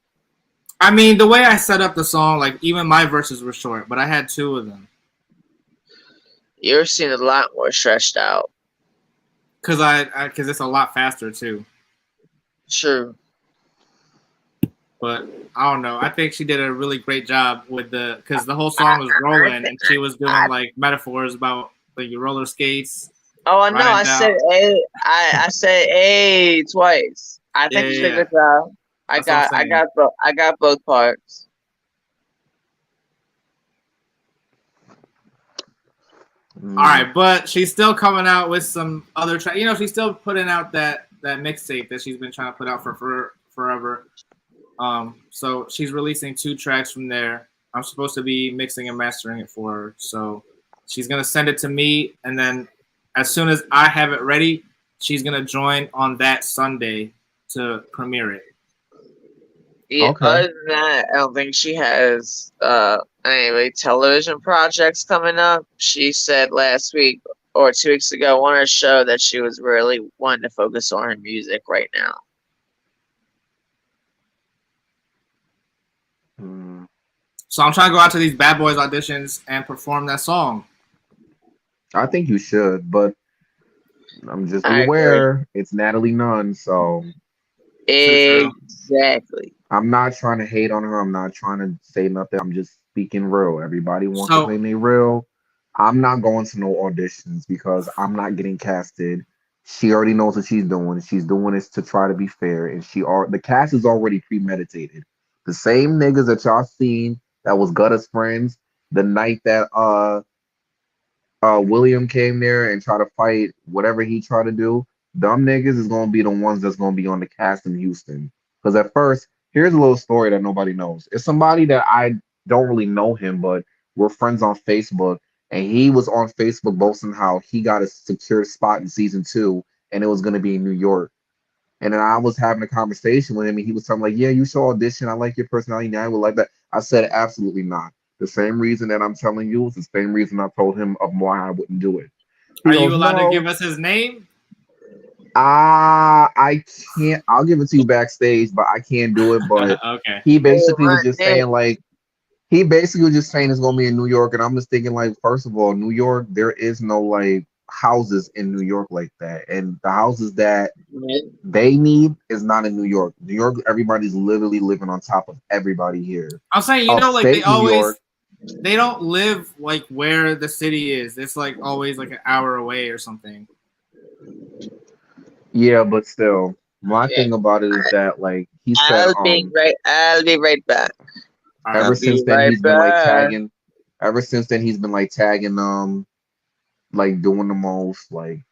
I mean, the way I set up the song, like even my verses were short, but I had two of them. You're seeing a lot more stretched out. Cause cause it's a lot faster too. True. But I don't know. I think she did a really great job with cause the whole song was rolling and she was doing like metaphors about like your roller skates. Oh no, I said A. I said A twice. I think she did a good job. I got both parts. All right, but she's still coming out with some other she's still putting out that mixtape that she's been trying to put out for forever. So she's releasing 2 tracks from there. I'm supposed to be mixing and mastering it for her. So she's gonna send it to me, and then as soon as I have it ready, she's gonna join on that Sunday to premiere it. Yeah, Okay. other than that, I don't think she has any television projects coming up. She said last week or 2 weeks ago on her show that she was really wanting to focus on her music right now. Hmm. So I'm trying to go out to these Bad Boys auditions and perform that song. I think you should, but I'm just be I agree. aware it's Natalie Nunn, so True. Exactly. I'm not trying to hate on her. I'm not trying to say nothing. I'm just speaking real. Everybody wants to So claim they real. I'm not going to no auditions because I'm not getting casted. She already knows what she's doing. She's doing this to try to be fair, and the cast is already premeditated. The same niggas that y'all seen that was Gutta's friends the night that William came there and tried to fight whatever he tried to do, dumb niggas is gonna be the ones that's gonna be on the cast in Houston. Because at first, here's a little story that nobody knows. It's somebody that I don't really know him, but we're friends on Facebook, and he was on Facebook boasting how he got a secure spot in season 2, and it was gonna be in New York. And then I was having a conversation with him, and he was telling me, like, "Yeah, you should audition. I like your personality. Now I would like that." I said, "Absolutely not. The same reason that I'm telling you is the same reason I told him of why I wouldn't do it." He are you goes, allowed to give "No, us his name? I can't. I'll give it to you backstage, but I can't do it." But Okay. he Hey, basically was run just saying, name. like, he basically was just saying it's gonna be in New York, and I'm just thinking, like, first of all, New York, there is no like houses in New York like that, and the houses that they need is not in New York. New York, everybody's literally living on top of everybody here. I'm saying, like Upstate New York, they don't live like where the city is. It's like always like an hour away or something. yeah, but still, my Yeah, thing about it is that, like he said, I'll be right back. All right. I'll ever be since then right he's been like back. tagging, ever since then he's been like tagging, like doing the most, like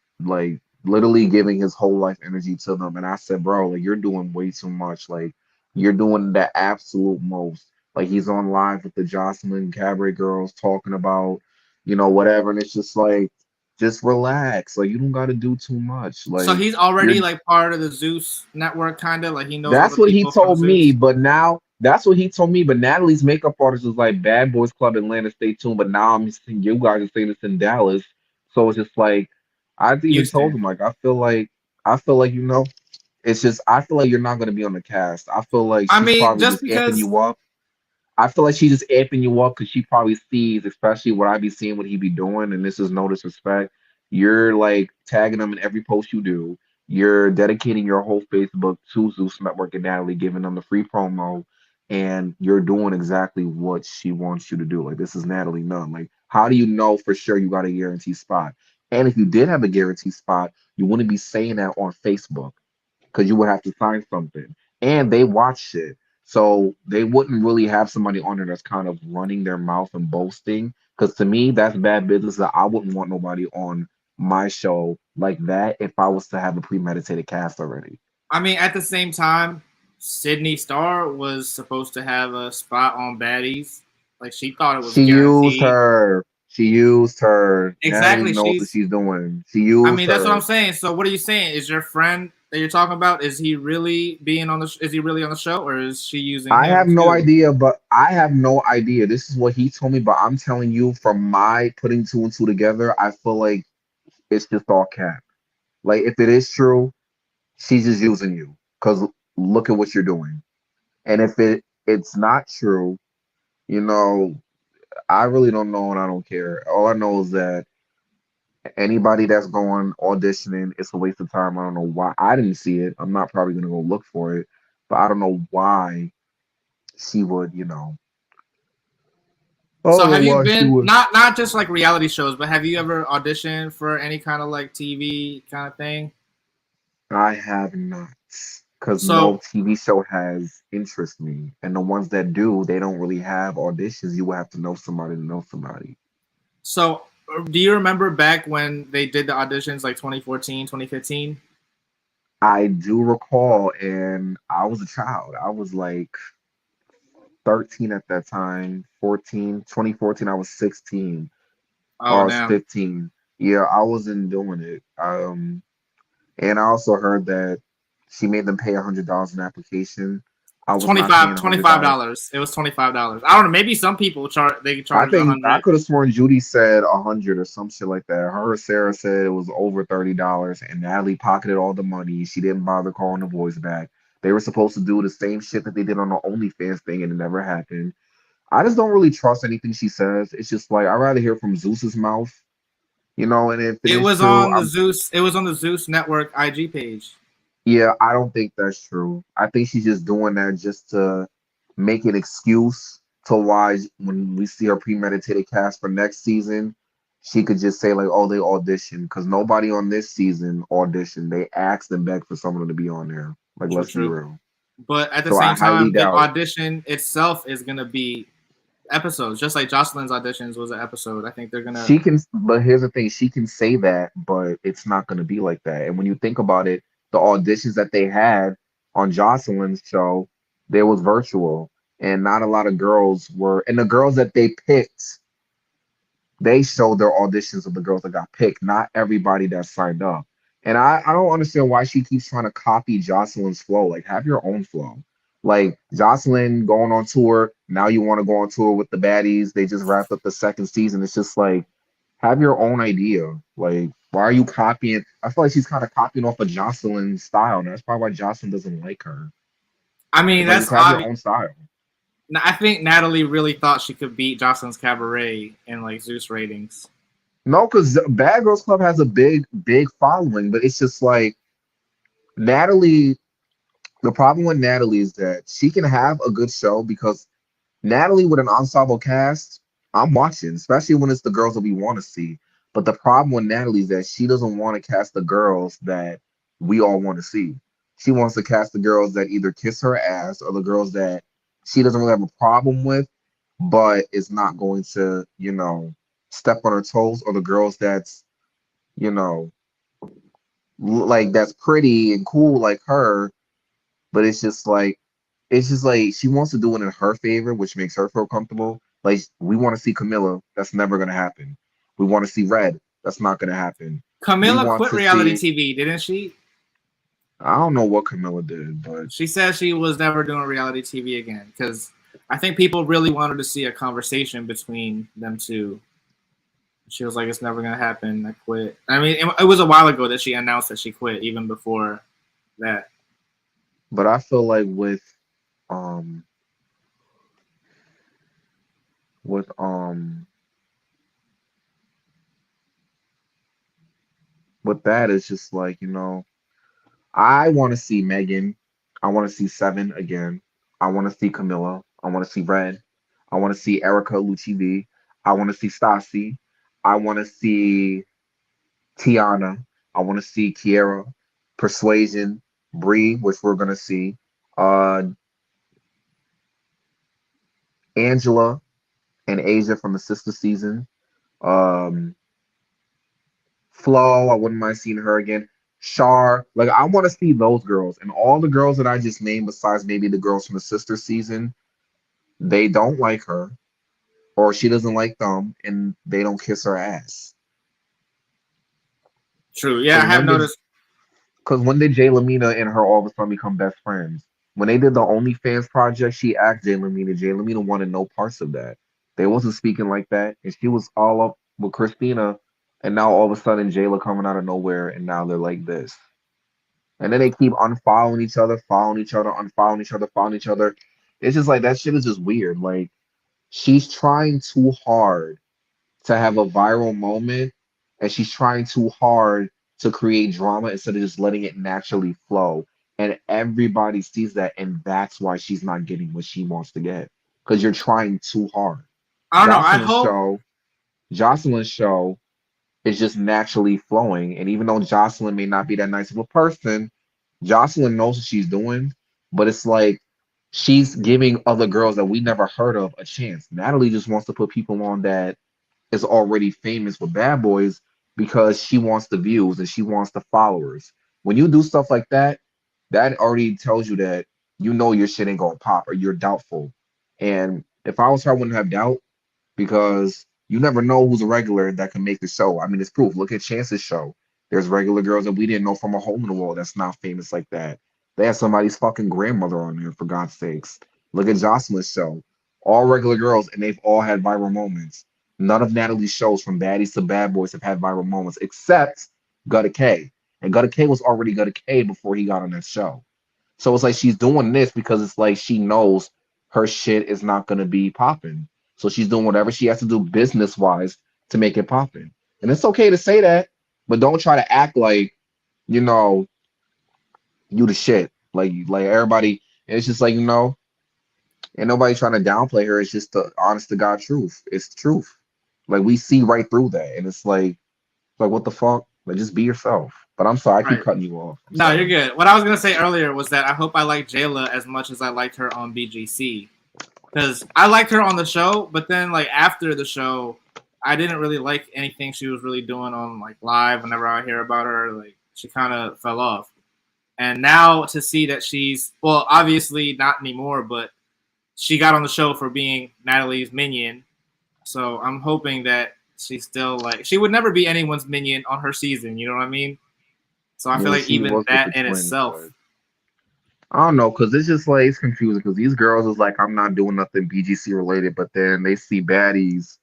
literally giving his whole life energy to them. And I said, bro, like you're doing way too much. Like you're doing the absolute most. Like he's on live with the Jocelyn Cabaret girls talking about, whatever. And it's just like, just relax. Like you don't got to do too much. So Like he's already you're like part of the Zeus network, kind of like he knows all That's the what he people from told me, Zeus. but now that's what he told me. But Natalie's makeup artist was like Bad Boys Club Atlanta, stay tuned. But now I'm seeing you guys are saying it's in Dallas. So it's just like I've even told Houston. him like I feel like it's just I feel like you're not gonna be on the cast. I feel like I she's mean, probably just just amping because. you up. I feel like she's just amping you up because she probably sees, especially what I be seeing what he be doing, and this is no disrespect. You're like tagging him in every post you do. You're dedicating your whole Facebook to Zeus Network and Natalie, giving them the free promo, and you're doing exactly what she wants you to do. Like this is Natalie Nunn. Like, how do you know for sure you got a guaranteed spot? And if you did have a guaranteed spot, you wouldn't be saying that on Facebook because you would have to sign something. And they watch shit. So they wouldn't really have somebody on there that's kind of running their mouth and boasting. Because to me, that's bad business. That I wouldn't want nobody on my show like that if I was to have a premeditated cast already. I mean, at the same time, Sydney Starr was supposed to have a spot on Baddies. Like she thought it was She used guaranteed. her. She used her. Natalie Exactly. knows what she's doing. She I used mean, that's what I'm her. saying. So, what are you saying? Is your friend that you're talking about? Is he really being on the? Is he really on the show, or is she using I have him no too? idea, but I have no idea. This is what he told me, but I'm telling you from my putting two and two together, I feel like it's just all cap. Like if it is true, she's just using you because look at what you're doing. And if it's not true, you know, I really don't know and I don't care. All I know is that anybody that's going auditioning, it's a waste of time. I don't know why. I didn't see it. I'm not probably gonna go look for it, but I don't know why she would, I So, don't know have you why she been would. not just like reality shows, but have you ever auditioned for any kind of like TV kind of thing? I have not. Because no So, TV show has interest me. And the ones that do, they don't really have auditions. You would have to know somebody to know somebody. do you remember back when they did the auditions like 2014, 2015? I do recall, and I was a child. I was like 13 at that time, 14, 2014. I was 16 or Oh I was damn. 15. Yeah, I wasn't doing it. And I also heard that she made them pay $100 an application. I was not paying $100. $25. It was $25. I don't know. Maybe some people I charge a think I hundred. could have sworn Judy said 100 or some shit like that. Her or Sarah said it was over $30, and Natalie pocketed all the money. She didn't bother calling the boys back. They were supposed to do the same shit that they did on the OnlyFans thing, and it never happened. I just don't really trust anything she says. It's just like I'd rather hear from Zeus's mouth, and if it It is was true, on the Zeus. It was on the Zeus Network IG page. yeah, I don't think that's true. I think she's just doing that just to make an excuse to why when we see her premeditated cast for next season, she could just say like, "Oh, they auditioned," because nobody on this season auditioned. They asked and begged for someone to be on there. Like, True, let's be true. real. But at the So I same highly time, the doubt it. audition itself is gonna be episodes, just like Jocelyn's auditions was an episode. I think they're gonna. She can, but here's the thing: she can say that, but it's not going to be like that. And when you think about it, the auditions that they had on Jocelyn's show, they was virtual, and not a lot of girls were. And the girls that they picked, they showed their auditions of the girls that got picked. Not everybody that signed up. And I don't understand why she keeps trying to copy Jocelyn's flow. Like, have your own flow. Like Jocelyn going on tour. Now you want to go on tour with the baddies. They just wrapped up the second season. It's just like have your own idea. Like, why are you copying? I feel like she's kind of copying off of Jocelyn's style. And that's probably why Jocelyn doesn't like her. I mean, It's like that's just have your obvious. own style. I think Natalie really thought she could beat Jocelyn's Cabaret in like Zeus ratings. No, because Bad Girls Club has a big following, but it's just like Natalie. The problem with Natalie is that she can have a good show because Natalie with an ensemble cast, I'm watching, especially when it's the girls that we want to see. But the problem with Natalie is that she doesn't want to cast the girls that we all want to see. She wants to cast the girls that either kiss her ass or the girls that she doesn't really have a problem with, but is not going to, step on her toes, or the girls that's, you know, like that's pretty and cool like her, but it's just like she wants to do it in her favor, which makes her feel comfortable. Like we want to see Camilla, that's never gonna happen. We want to see Red, that's not gonna happen. We Camilla want quit to reality see. TV, didn't she? I don't know what Camilla did, but She said she was never doing reality TV again because I think people really wanted to see a conversation between them two. She was like, "It's never gonna happen. I quit." I mean, it was a while ago that she announced that she quit, even before that. I feel like um with with that, it's just like, I want to see Megan. I want to see Seven again. I want to see Camilla. I want to see Red. I want to see Erica Lucci. I want to see Stassi. I want to see Tiana. I want to see Kiera, Persuasion, Bree, which we're gonna see. Uh, Angela and Asia from the sister season. Um, Flo, I wouldn't mind seeing her again. Shar, like I want to see those girls and all the girls that I just named, besides maybe the girls from the sister season. They don't like her, or she doesn't like them, and they don't kiss her ass. True. Yeah, I Because have when did noticed. because when did Jay Lamina and her all of a sudden become best friends? When they did the OnlyFans project, she asked Jay Lamina. Jay Lamina wanted no parts of that. They wasn't speaking like that, and she was all up with Christina, and now all of a sudden Jayla coming out of nowhere, and now they're like this. And then they keep unfollowing each other, following each other, unfollowing each other, following each other. It's just like that shit is just weird. Like she's trying too hard to have a viral moment, and she's trying too hard to create drama instead of just letting it naturally flow. And everybody sees that, and that's why she's not getting what she wants to get. Because you're trying too hard. I don't know. I Jocelyn's hope. show, Jocelyn's show is just naturally flowing. And even though Jocelyn may not be that nice of a person, Jocelyn knows what she's doing, but it's like she's giving other girls that we never heard of a chance. Natalie just wants to put people on that is already famous with Bad Boys because she wants the views and she wants the followers. When you do stuff like that, that already tells you that you know your shit ain't gonna pop or you're doubtful. And if I was her, I wouldn't have doubt because you never know who's a regular that can make the show. I mean, it's proof. Look at Chance's show. There's regular girls that we didn't know from A Hole in the Wall that's not famous like that. They had somebody's fucking grandmother on there, for God's sakes. Look at Jocelyn's show. All regular girls, and they've all had viral moments. None of Natalie's shows, from Baddies to Bad Boys, have had viral moments, except Gutta K. And Gutta K was already Gutta K before he got on that show. So it's like she's doing this because it's like she knows her shit is not going to be popping. So she's doing whatever she has to do business wise to make it popping. And it's okay to say that, but don't try to act like, you know, you the shit. Like everybody, and it's just like, ain't nobody trying to downplay her. It's just the honest to God truth. It's the truth. Like we see right through that. And it's like what the fuck? Like just be yourself. But I'm sorry, I keep Right. cutting you off. I'm No, sorry. you're good. What I was gonna say earlier was that I hope I like Jayla as much as I liked her on BGC, because I liked her on the show, but then like after the show, I didn't really like anything she was really doing on like live. Whenever I hear about her, like she kind of fell off. And now to see that she's, well, obviously not anymore, but she got on the show for being Natalie's minion. So I'm hoping that she's still like, she would never be anyone's minion on her season. You know what I mean? So I Yeah, feel like she even was with that the in twins, itself. but I don't know, because it's just like it's confusing because these girls is like, I'm not doing nothing BGC related, but then they see baddies,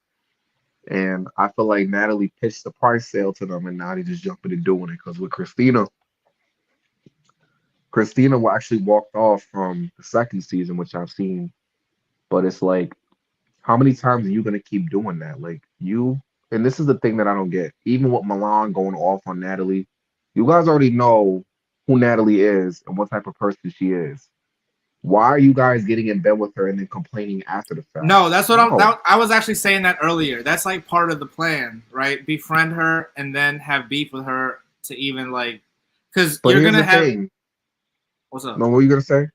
and I feel like Natalie pitched the price sale to them, and now they just jumping and doing it. Because with Christina actually walked off from the second season, which I've seen, but it's like, how many times are you gonna keep doing that? Like you, and this is the thing that I don't get. Even with Milan going off on Natalie, you guys already know who Natalie is and what type of person she is. Why are you guys getting in bed with her and then complaining after the fact? No, that's what No, I was actually saying that earlier. That's like part of the plan, right? Befriend her and then have beef with her to even like, because but you're here's gonna the have, thing. what's up? No, what were you gonna say?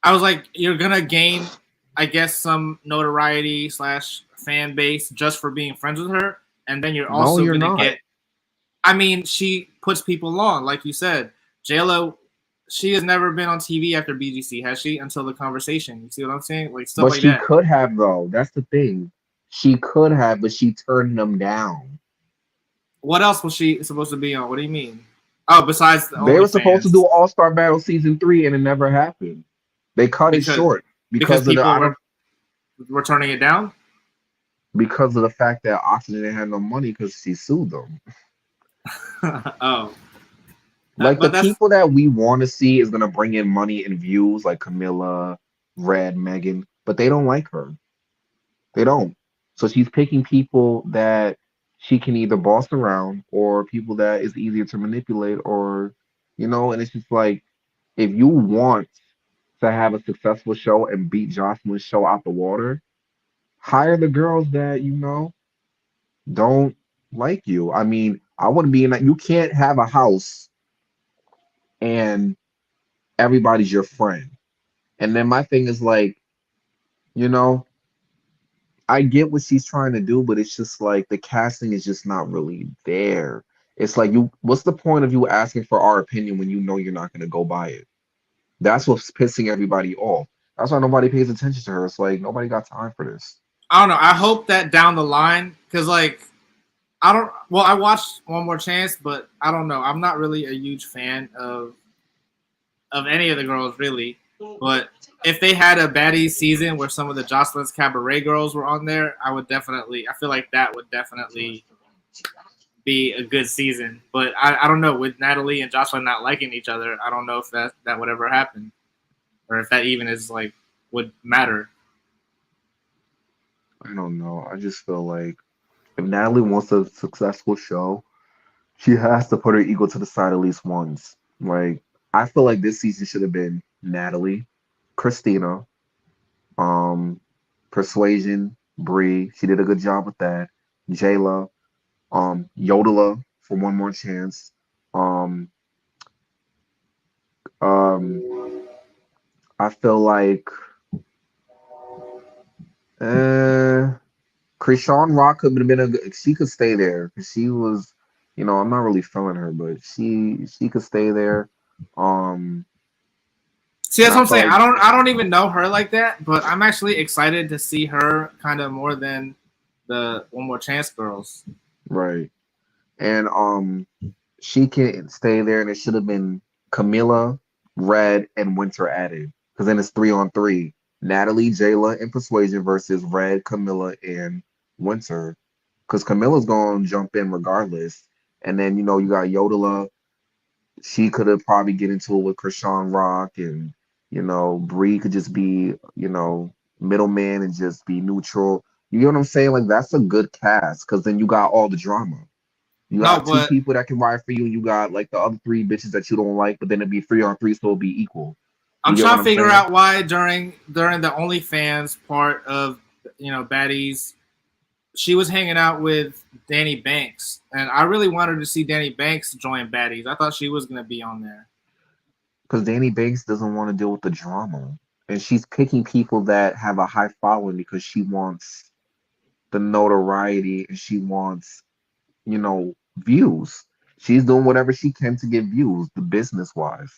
I was like, you're gonna gain, I guess, some notoriety slash fan base just for being friends with her, and then you're No, also you're gonna not. get. I mean, she puts people on, like you said. JLo, she has never been on TV after BGC, has she? Until the conversation. You see what I'm saying? Like stuff But like she that. could have though. That's the thing. She could have, but she turned them down. What else was she supposed to be on? What do you mean? Oh, besides the They were supposed to do OnlyFans, All Star Battle season 3, and it never happened. They cut it because short because because of the people I don't were turning it down. because of the fact that Oxygen didn't have no money because she sued them. Oh, Like the but that's people that we want to see is gonna bring in money and views, like Camilla, Red, Megan, but they don't like her. They don't. So she's picking people that she can either boss around or people that is easier to manipulate or and it's just like if you want to have a successful show and beat Jocelyn's show out the water, hire the girls that don't like you. I mean, I wouldn't be in that. You can't have a house and everybody's your friend. And then my thing is like, you know, I get what she's trying to do, but it's just like the casting is just not really there. It's like what's the point of you asking for our opinion when you know you're not gonna go by it? That's what's pissing everybody off. That's why nobody pays attention to her. It's like nobody got time for this. I don't know. I hope that down the line, because like I don't. Well, I watched One More Chance, but I don't know. I'm not really a huge fan of any of the girls really. But if they had a baddie season where some of the Jocelyn's Cabaret girls were on there, I would definitely. I feel like that would definitely be a good season. But I don't know, with Natalie and Jocelyn not liking each other, I don't know if that would ever happen, or if that even is like would matter. I don't know. I just feel like if Natalie wants a successful show, she has to put her ego to the side at least once. Like I feel like this season should have been Natalie, Christina, um, Persuasion, Bree. She did a good job with that. Jayla, Yodela for One More Chance. Um, um, I feel like uh Krishan Rock could have been a good, she could stay there because she was I'm not really feeling her, but she could stay there. Um, See, and that's I what I'm feel saying. like I don't even know her like that, but I'm actually excited to see her kind of more than the One More Chance girls. right, and she can stay there, and it should have been Camilla, Red, and Winter added, because then it's 3-on-3. Natalie, Jayla, and Persuasion versus Red, Camilla, and Winter, because Camilla's gonna jump in regardless. And then you got Yodela. She could have probably get into it with Krishan Rock, and Bree could just be middleman and just be neutral. You get what I'm saying? Like that's a good cast because then you got all the drama. You No, got two but people that can ride for you, and you got like the other three bitches that you don't like, but then it'd be 3-on-3, so it'll be equal. You I'm get trying what to I'm figure saying? out why during the OnlyFans part of baddies, she was hanging out with Danny Banks, and I really wanted to see Danny Banks join baddies. I thought she was gonna be on there. Because Danny Banks doesn't want to deal with the drama, and she's picking people that have a high following because she wants the notoriety and she wants views. She's doing whatever she can to get views, the business wise.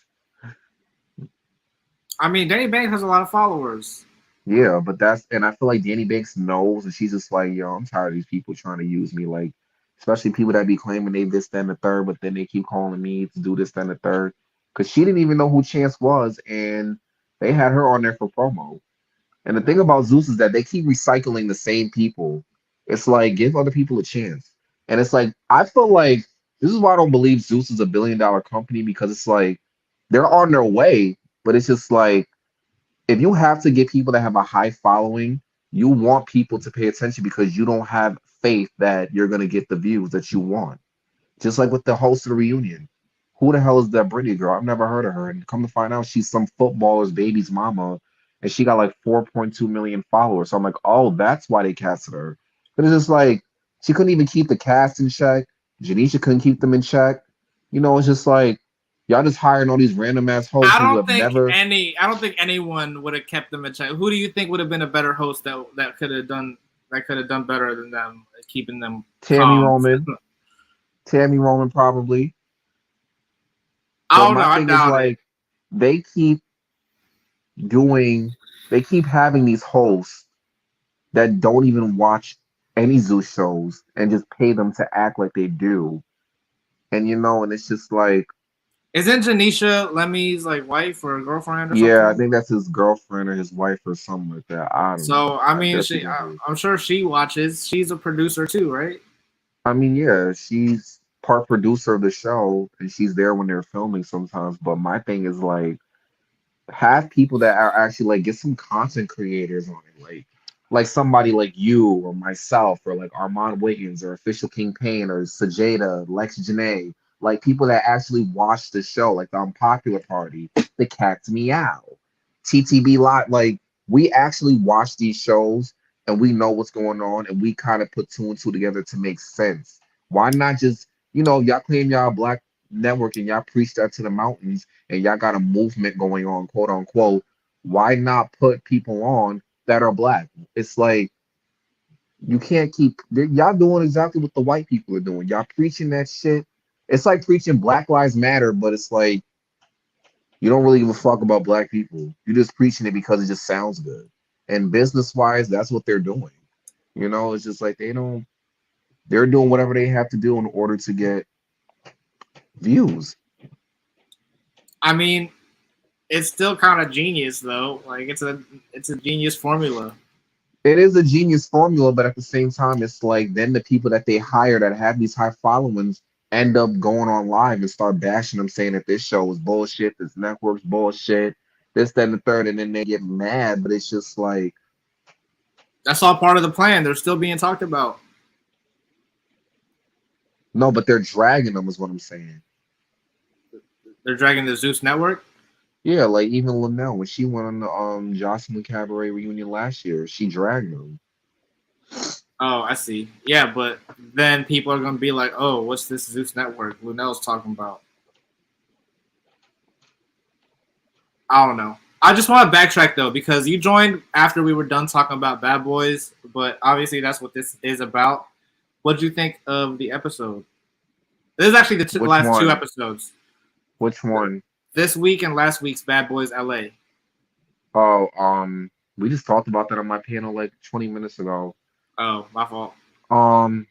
I mean, Danny Banks has a lot of followers. Yeah, but and I feel like Danny Banks knows, and she's just like, yo, I'm tired of these people trying to use me, like, especially people that be claiming they this, that, and the third, but then they keep calling me to do this, that, and the third, because she didn't even know who Chance was, and they had her on there for promo. And the thing about Zeus is that they keep recycling the same people. It's like give other people a chance. And it's like I feel like this is why I don't believe Zeus is a billion-dollar company because it's like they're on their way, but it's just like if you have to get people that have a high following, you want people to pay attention because you don't have faith that you're gonna get the views that you want. Just like with the host of the reunion. Who the hell is that Brittany girl? I've never heard of her. And come to find out, she's some footballer's baby's mama, and she got like 4.2 million followers. So I'm like, oh, that's why they casted her. But it's just like she couldn't even keep the cast in check. Janisha couldn't keep them in check. It's just like y'all just hiring all these random ass hosts who have never. I don't think anyone would have kept them in check. Who do you think would have been a better host that could have done better than them, keeping them Tammy calm? Roman. Tammy Roman probably. I But don't know. my I thing is doubt it. like they keep doing they keep having these hosts that don't even watch any Zeus shows and just pay them to act like they do. And it's just like, Isn't Janisha Lemmy's like wife or girlfriend or yeah, I something? think that's his girlfriend or his wife or something like that. I don't know. So I I mean, guess you can say. I'm sure she watches. She's a producer too, right? I mean, yeah, she's part producer of the show and she's there when they're filming sometimes. But my thing is like have people that are actually like get some content creators on it, like somebody like you or myself or like Armand Wiggins or Official King Payne or Sajada, Lex Janae, like people that actually watch the show, like the Unpopular Party, the Cat's Meow, TTB Lot, like we actually watch these shows and we know what's going on and we kind of put two and two together to make sense. Why not just, y'all claim y'all black network and y'all preach that to the mountains and y'all got a movement going on, quote unquote, why not put people on that are black? It's like you can't keep y'all doing exactly what the white people are doing. Y'all preaching that shit. It's like preaching Black Lives Matter, but it's like you don't really give a fuck about black people. You're just preaching it because it just sounds good. And business wise, that's what they're doing. It's just like they're doing whatever they have to do in order to get views. I mean, it's still kind of genius though. Like it's a genius formula. It is a genius formula, but at the same time, it's like then the people that they hire that have these high followings end up going on live and start bashing them, saying that this show is bullshit, this network's bullshit, this, that, and the third, and then they get mad. But it's just like, That's all part of the plan. They're still being talked about. no, but they're dragging them, is what I'm saying. They're dragging the Zeus network. Yeah, like even Linnell, when she went on the Jocelyn Cabaret reunion last year, she dragged them. Oh, I see. Yeah, but then people are gonna be like, "Oh, what's this Zeus network Linnell's talking about?" I don't know. I just want to backtrack though because you joined after we were done talking about Bad Boys, but obviously that's what this is about. What did you think of the episode? This is actually the Which last one? 2 episodes. Which one? This week and last week's Bad Boys LA. Oh, we just talked about that on my panel like 20 minutes ago. Oh, my fault. Um,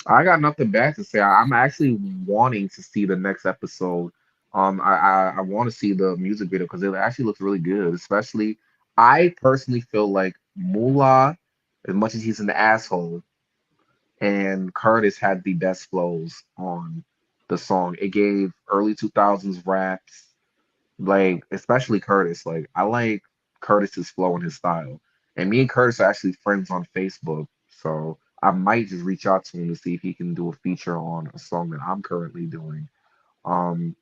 I got nothing bad to say. I'm actually wanting to see the next episode. I want to see the music video because it actually looks really good. Especially, I personally feel like Moolah, as much as he's an asshole, and Curtis had the best flows on the song. It gave early 2000s raps, like especially Curtis. Like I like Curtis's flow and his style. And me and Curtis are actually friends on Facebook, so I might just reach out to him to see if he can do a feature on a song that I'm currently doing. Um,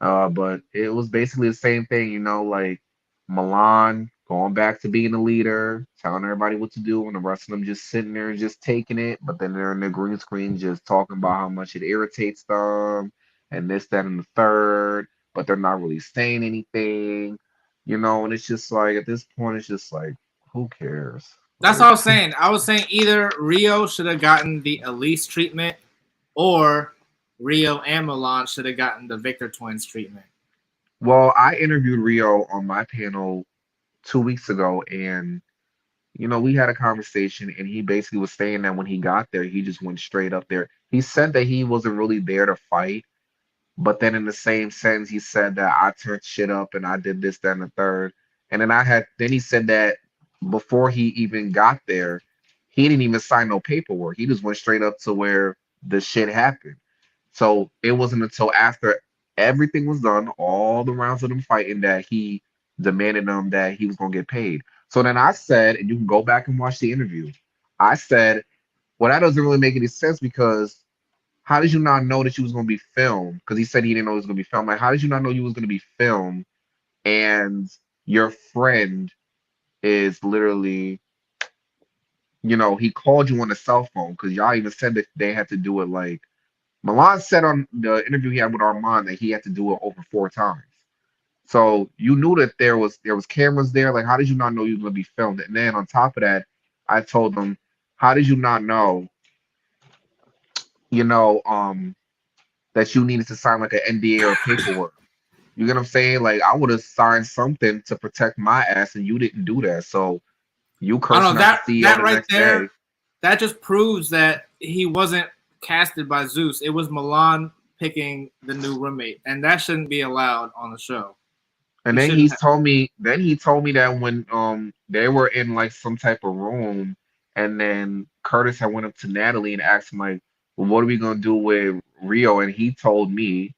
but it was basically the same thing, like Milan going back to being the leader, telling everybody what to do, and the rest of them just sitting there and just taking it. But then they're in the green screen just talking about how much it irritates them and this, that, and the third, but they're not really saying anything, and it's just like at this point, it's just like, who cares? That's Like, what I was saying. I was saying either Rio should have gotten the Elise treatment, or Rio and Milan should have gotten the Victor twins treatment. well, I interviewed Rio on my panel 2 weeks ago, and we had a conversation, and he basically was saying that when he got there, he just went straight up there. He said that he wasn't really there to fight, but then in the same sentence, he said that I turned shit up and I did this, that, and the third. And then he said that before he even got there, he didn't even sign no paperwork. He just went straight up to where the shit happened. So it wasn't until after everything was done, all the rounds of them fighting, that he demanded them that he was gonna get paid. So then I said, and you can go back and watch the interview. I said, well, that doesn't really make any sense because how did you not know that you was gonna be filmed? Because he said he didn't know it was gonna be filmed. Like, how did you not know you was gonna be filmed? And your friend is literally, he called you on the cell phone because y'all even said that they had to do it like Milan said on the interview he had with Armand that he had to do it over 4 times. So you knew that there was cameras there. Like, how did you not know you were gonna be filmed? And then on top of that, I told them, how did you not know, you know, that you needed to sign like an NDA or paperwork? You get what I'm saying? Like, I would have signed something to protect my ass, and you didn't do that. So you I don't cursing know, out the CEO that the right next there, day. that just proves that he wasn't casted by Zeus. It was Milan picking the new roommate, and that shouldn't be allowed on the show. And He then shouldn't he told me that when they were in like some type of room, and then Curtis had went up to Natalie and asked him like, well, what are we gonna do with Rio? And he told me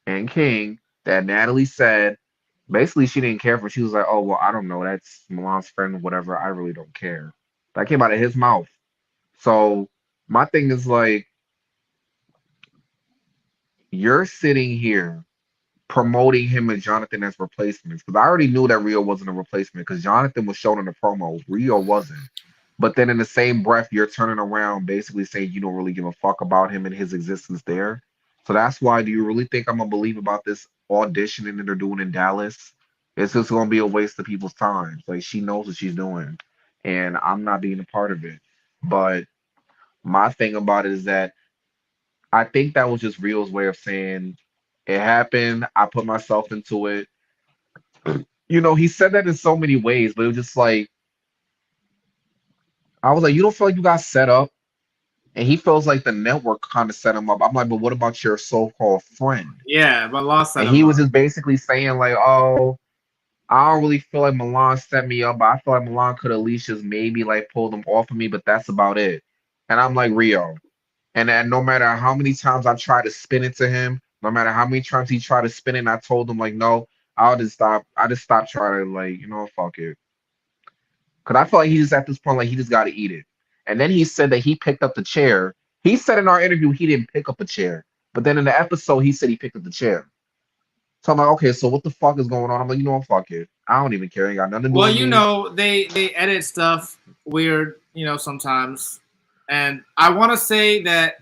and King that Natalie said basically she didn't care for. She was like, oh well, I don't know, that's Milan's friend or whatever. I really don't care. That came out of his mouth. So my thing is like, you're sitting here promoting him and Jonathan as replacements because I already knew that Rio wasn't a replacement because Jonathan was shown in the promo. Rio wasn't. But then in the same breath, you're turning around basically saying you don't really give a fuck about him and his existence there. So that's why, do you really think I'm gonna believe about this auditioning that they're doing in Dallas? It's just gonna be a waste of people's time. Like, she knows what she's doing, and I'm not being a part of it. But my thing about it is that I think that was just Rio's way of saying it happened. I put myself into it. He said that in so many ways, but it was just like, I was like, you don't feel like you got set up? And he feels like the network kind of set him up. I'm like, but what about your so-called friend? Yeah, Milan set And him he was up. just basically saying like, oh, I don't really feel like Milan set me up, but I feel like Milan could at least just maybe like pull them off of me, but that's about it. And I'm like, Rio. And then no matter how many times I try to spin it to him, no matter how many times he tried to spin it, and I told him like, no, I'll just stop. I just stopped trying to, like, fuck it. Cause I feel like he just at this point, like, he just got to eat it. And then he said that he picked up the chair. He said in our interview he didn't pick up a chair, but then in the episode he said he picked up the chair. So I'm like, okay, so what the fuck is going on? I'm like, fuck it. I don't even care. It ain't got nothing to do Well, with me. they edit stuff weird, sometimes. And I want to say that,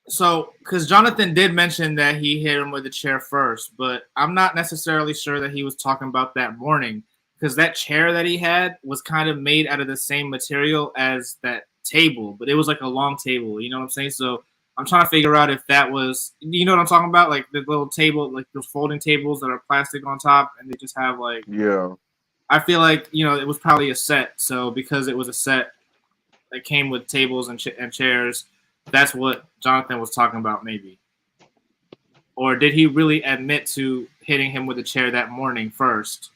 so, because Jonathan did mention that he hit him with a chair first, but I'm not necessarily sure that he was talking about that morning, because that chair that he had was kind of made out of the same material as that table, but it was like a long table, you know what I'm saying? So I'm trying to figure out if that was, you know what I'm talking about? Like the little table, like those folding tables that are plastic on top, and they just have like. Yeah. I feel like it was probably a set. So because it was a set that came with tables and chairs, that's what Jonathan was talking about, maybe. Or did he really admit to hitting him with a chair that morning first?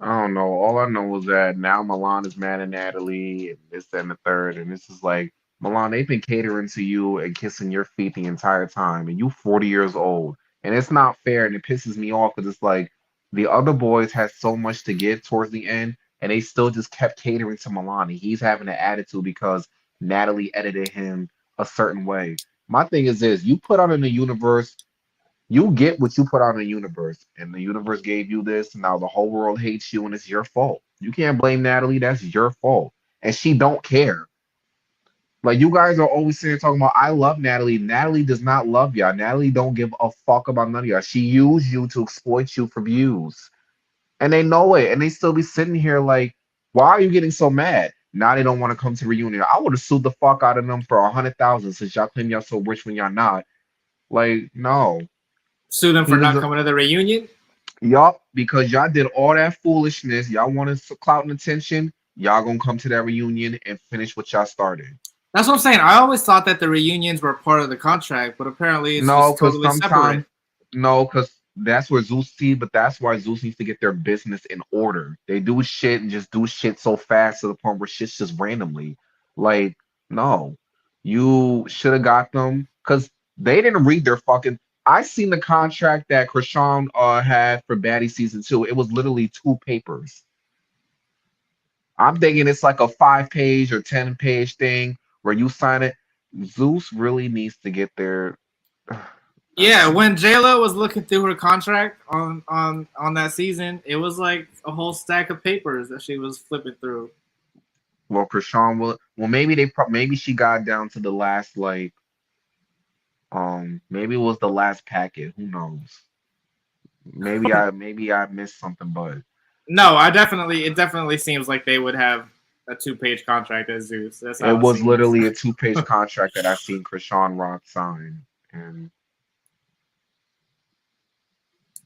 I don't know. All I know was that now Milan is mad at Natalie and this and the third, and this is like Milan, they've been catering to you and kissing your feet the entire time, and you 40 years old, and it's not fair, and it pisses me off because it's like the other boys had so much to give towards the end, and they still just kept catering to Milan, and he's having an attitude because Natalie edited him a certain way. My thing is this: you put out in the universe. You get what you put out in the universe, and the universe gave you this. Now the whole world hates you, and it's your fault. You can't blame Natalie. That's your fault, and she don't care. Like you guys are always sitting talking about, I love Natalie. Natalie does not love y'all. Natalie don't give a fuck about none of y'all. She used you to exploit you for views, and they know it, and they still be sitting here like, why are you getting so mad? Now they don't want to come to the reunion. I would have sued the fuck out of them for 100,000 since y'all claim y'all so rich when y'all not. Like no. Sue them He for was not coming to the reunion? Yup, because y'all did all that foolishness. Y'all wanted some clout and attention. Y'all gonna come to that reunion and finish what y'all started. That's what I'm saying. I always thought that the reunions were part of the contract, but apparently it's No, just because totally sometimes, separate. no, because that's where Zeus see, but that's why Zeus needs to get their business in order. They do shit and just do shit so fast to the point where shit's just randomly. Like, no, you should have got them because they didn't read their fucking. I seen the contract that Krishan had for Baddie season 2. It was literally 2 papers. I'm thinking it's like a 5 page or 10 page thing where you sign it. Zeus really needs to get their. I Yeah, don't know. when Jayla was looking through her contract on that season, it was like a whole stack of papers that she was flipping through. Well, Krishan will. Well, maybe maybe she got down to the last like. Maybe it was the last packet. Who knows? Maybe I missed something, but No, it definitely seems like they would have a 2-page contract as Zeus. That's it how it was seems. literally a 2 page contract that I seen Krishan Rock sign, and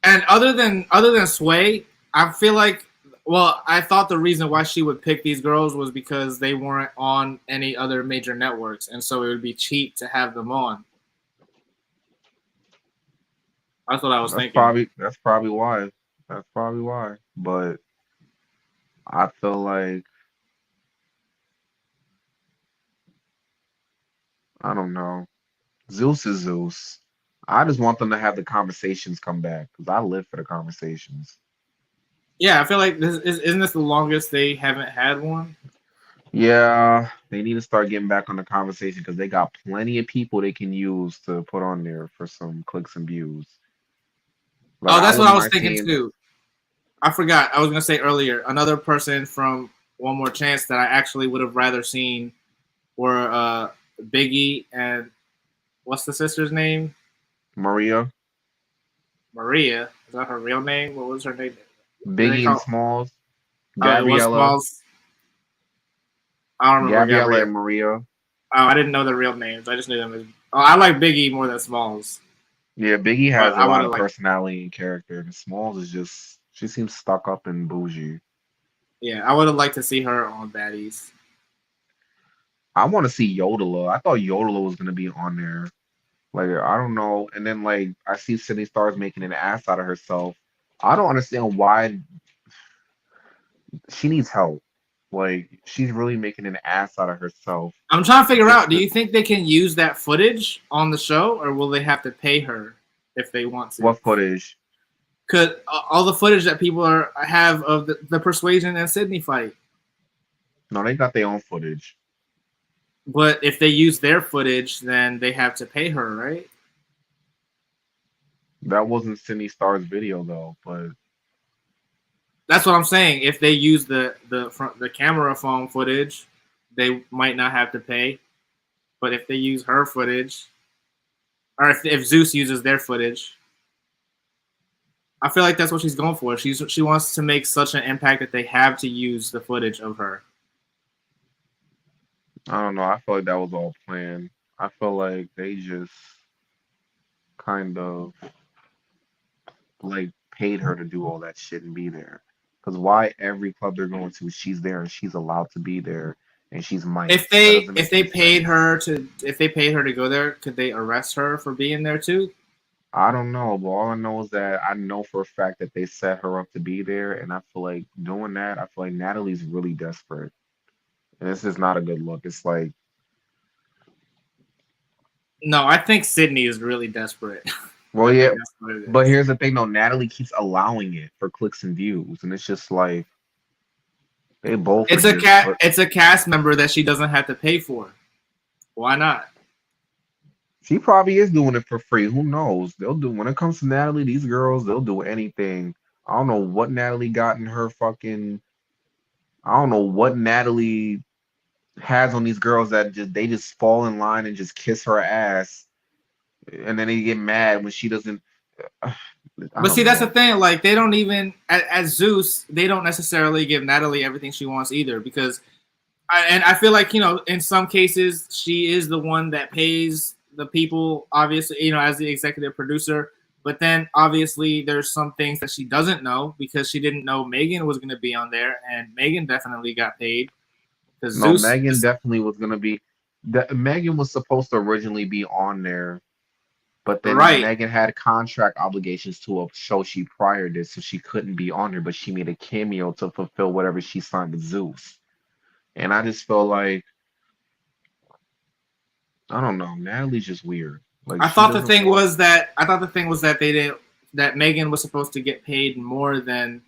And other than Sway, I feel like I thought the reason why she would pick these girls was because they weren't on any other major networks, and so it would be cheap to have them on. That's what I was thinking. that's probably why. That's probably why. But I feel like I don't know. Zeus is Zeus. I just want them to have the conversations come back because I live for the conversations. Yeah, I feel like isn't this the longest they haven't had one? Yeah, they need to start getting back on the conversation because they got plenty of people they can use to put on there for some clicks and views. Like Oh, I that's what wouldn't I was mind thinking seeing. too. I forgot. I was gonna say earlier, another person from One More Chance that I actually would have rather seen were Biggie and what's the sister's name? Maria, Maria. Is that her real name? What was her name? Did they Biggie and call? Smalls, Oh, it was Gabriella, Smalls. I don't remember Gabriella Gabrielle. and Maria. Oh, I didn't know their real names. I just knew them as. Oh, I like Biggie more than Smalls, Yeah, Biggie but has a I would lot have of liked. personality and character, and Smalls is just she seems stuck up and bougie. Yeah, I would have liked to see her on Baddies. I want to see Yodeler. I thought Yodeler was gonna be on there. Like I don't know. And then like I see Sydney Stars making an ass out of herself. I don't understand why she needs help. Like she's really making an ass out of herself. I'm trying to figure Just out. Do you think they can use that footage on the show, or will they have to pay her if they want to? what footage? Cause all the footage that people have of the Persuasion and Sydney fight. No, they got their own footage. But if they use their footage, then they have to pay her, right? That wasn't Sydney Star's video though, but That's what I'm saying. If they use the camera phone footage, they might not have to pay. But if they use her footage, or if Zeus uses their footage, I feel like that's what she's going for. She wants to make such an impact that they have to use the footage of her. I don't know. I feel like that was all planned. I feel like they just kind of like paid her to do all that shit and be there. Because why every club they're going to, she's there and she's allowed to be there and she's Mike. That doesn't If make they any paid sense. her to go there, could they arrest her for being there too? I don't know, but all I know is that I know for a fact that they set her up to be there, and I feel like doing that, I feel like Natalie's really desperate. And this is not a good look. It's like, No, I think Sydney is really desperate. well, I yeah, think that's what it but is. here's the thing though, Natalie keeps allowing it for clicks and views, and it's just like they both are just but It's a cast member that she doesn't have to pay for. Why not? she probably is doing it for free. Who knows? They'll do when it comes to Natalie, these girls, they'll do anything. I don't know what Natalie got in her fucking I don't know what Natalie has on these girls that just fall in line and just kiss her ass, and then they get mad when she doesn't. I But see, don't that's the know. thing. Like, they don't even as Zeus, they don't necessarily give Natalie everything she wants either. Because, I feel like in some cases, she is the one that pays the people. Obviously, as the executive producer. But then, obviously, there's some things that she doesn't know because she didn't know Megan was going to be on there, and Megan definitely got paid because No, Zeus. Megan definitely was gonna be. Megan was supposed to originally be on there, but then Right. Megan had contract obligations to a show she prior did, so she couldn't be on there. But she made a cameo to fulfill whatever she signed with Zeus. And I just feel like I don't know. Natalie's just weird. Like she doesn't want. I thought the thing was that that Megan was supposed to get paid more than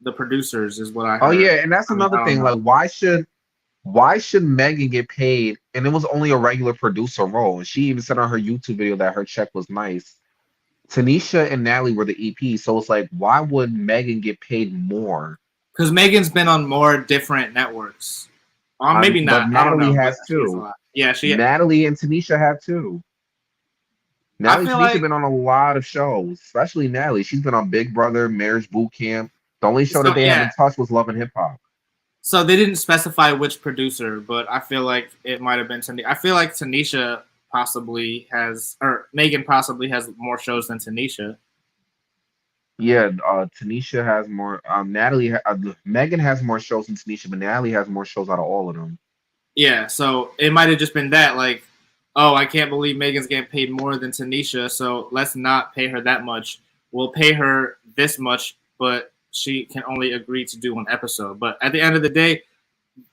the producers is what I Oh heard. yeah, and that's I mean, another I don't thing. know. Like, why should Megan get paid? And it was only a regular producer role. And she even said on her YouTube video that her check was nice. Tanisha and Natalie were the EP, so it's like, why would Megan get paid more? Because Megan's been on more different networks. Maybe But not. I don't Natalie know, but has she is a too. lot. Yeah, she. Natalie and Tanisha have too. I Natalie and feel Tanisha like been on a lot of shows, especially Natalie. She's been on Big Brother, Marriage Boot Camp. The only show that so. they Yeah. haven't touched was Love and Hip Hop. So they didn't specify which producer, but I feel like it might have been Tanisha. I feel like Tanisha possibly has, or Megan possibly has more shows than Tanisha. Yeah, Tanisha has more. Megan has more shows than Tanisha, but Natalie has more shows out of all of them. Yeah, so it might have just been that, like, oh, I can't believe Megan's getting paid more than Tanisha, so let's not pay her that much. We'll pay her this much, but she can only agree to do one episode. But at the end of the day,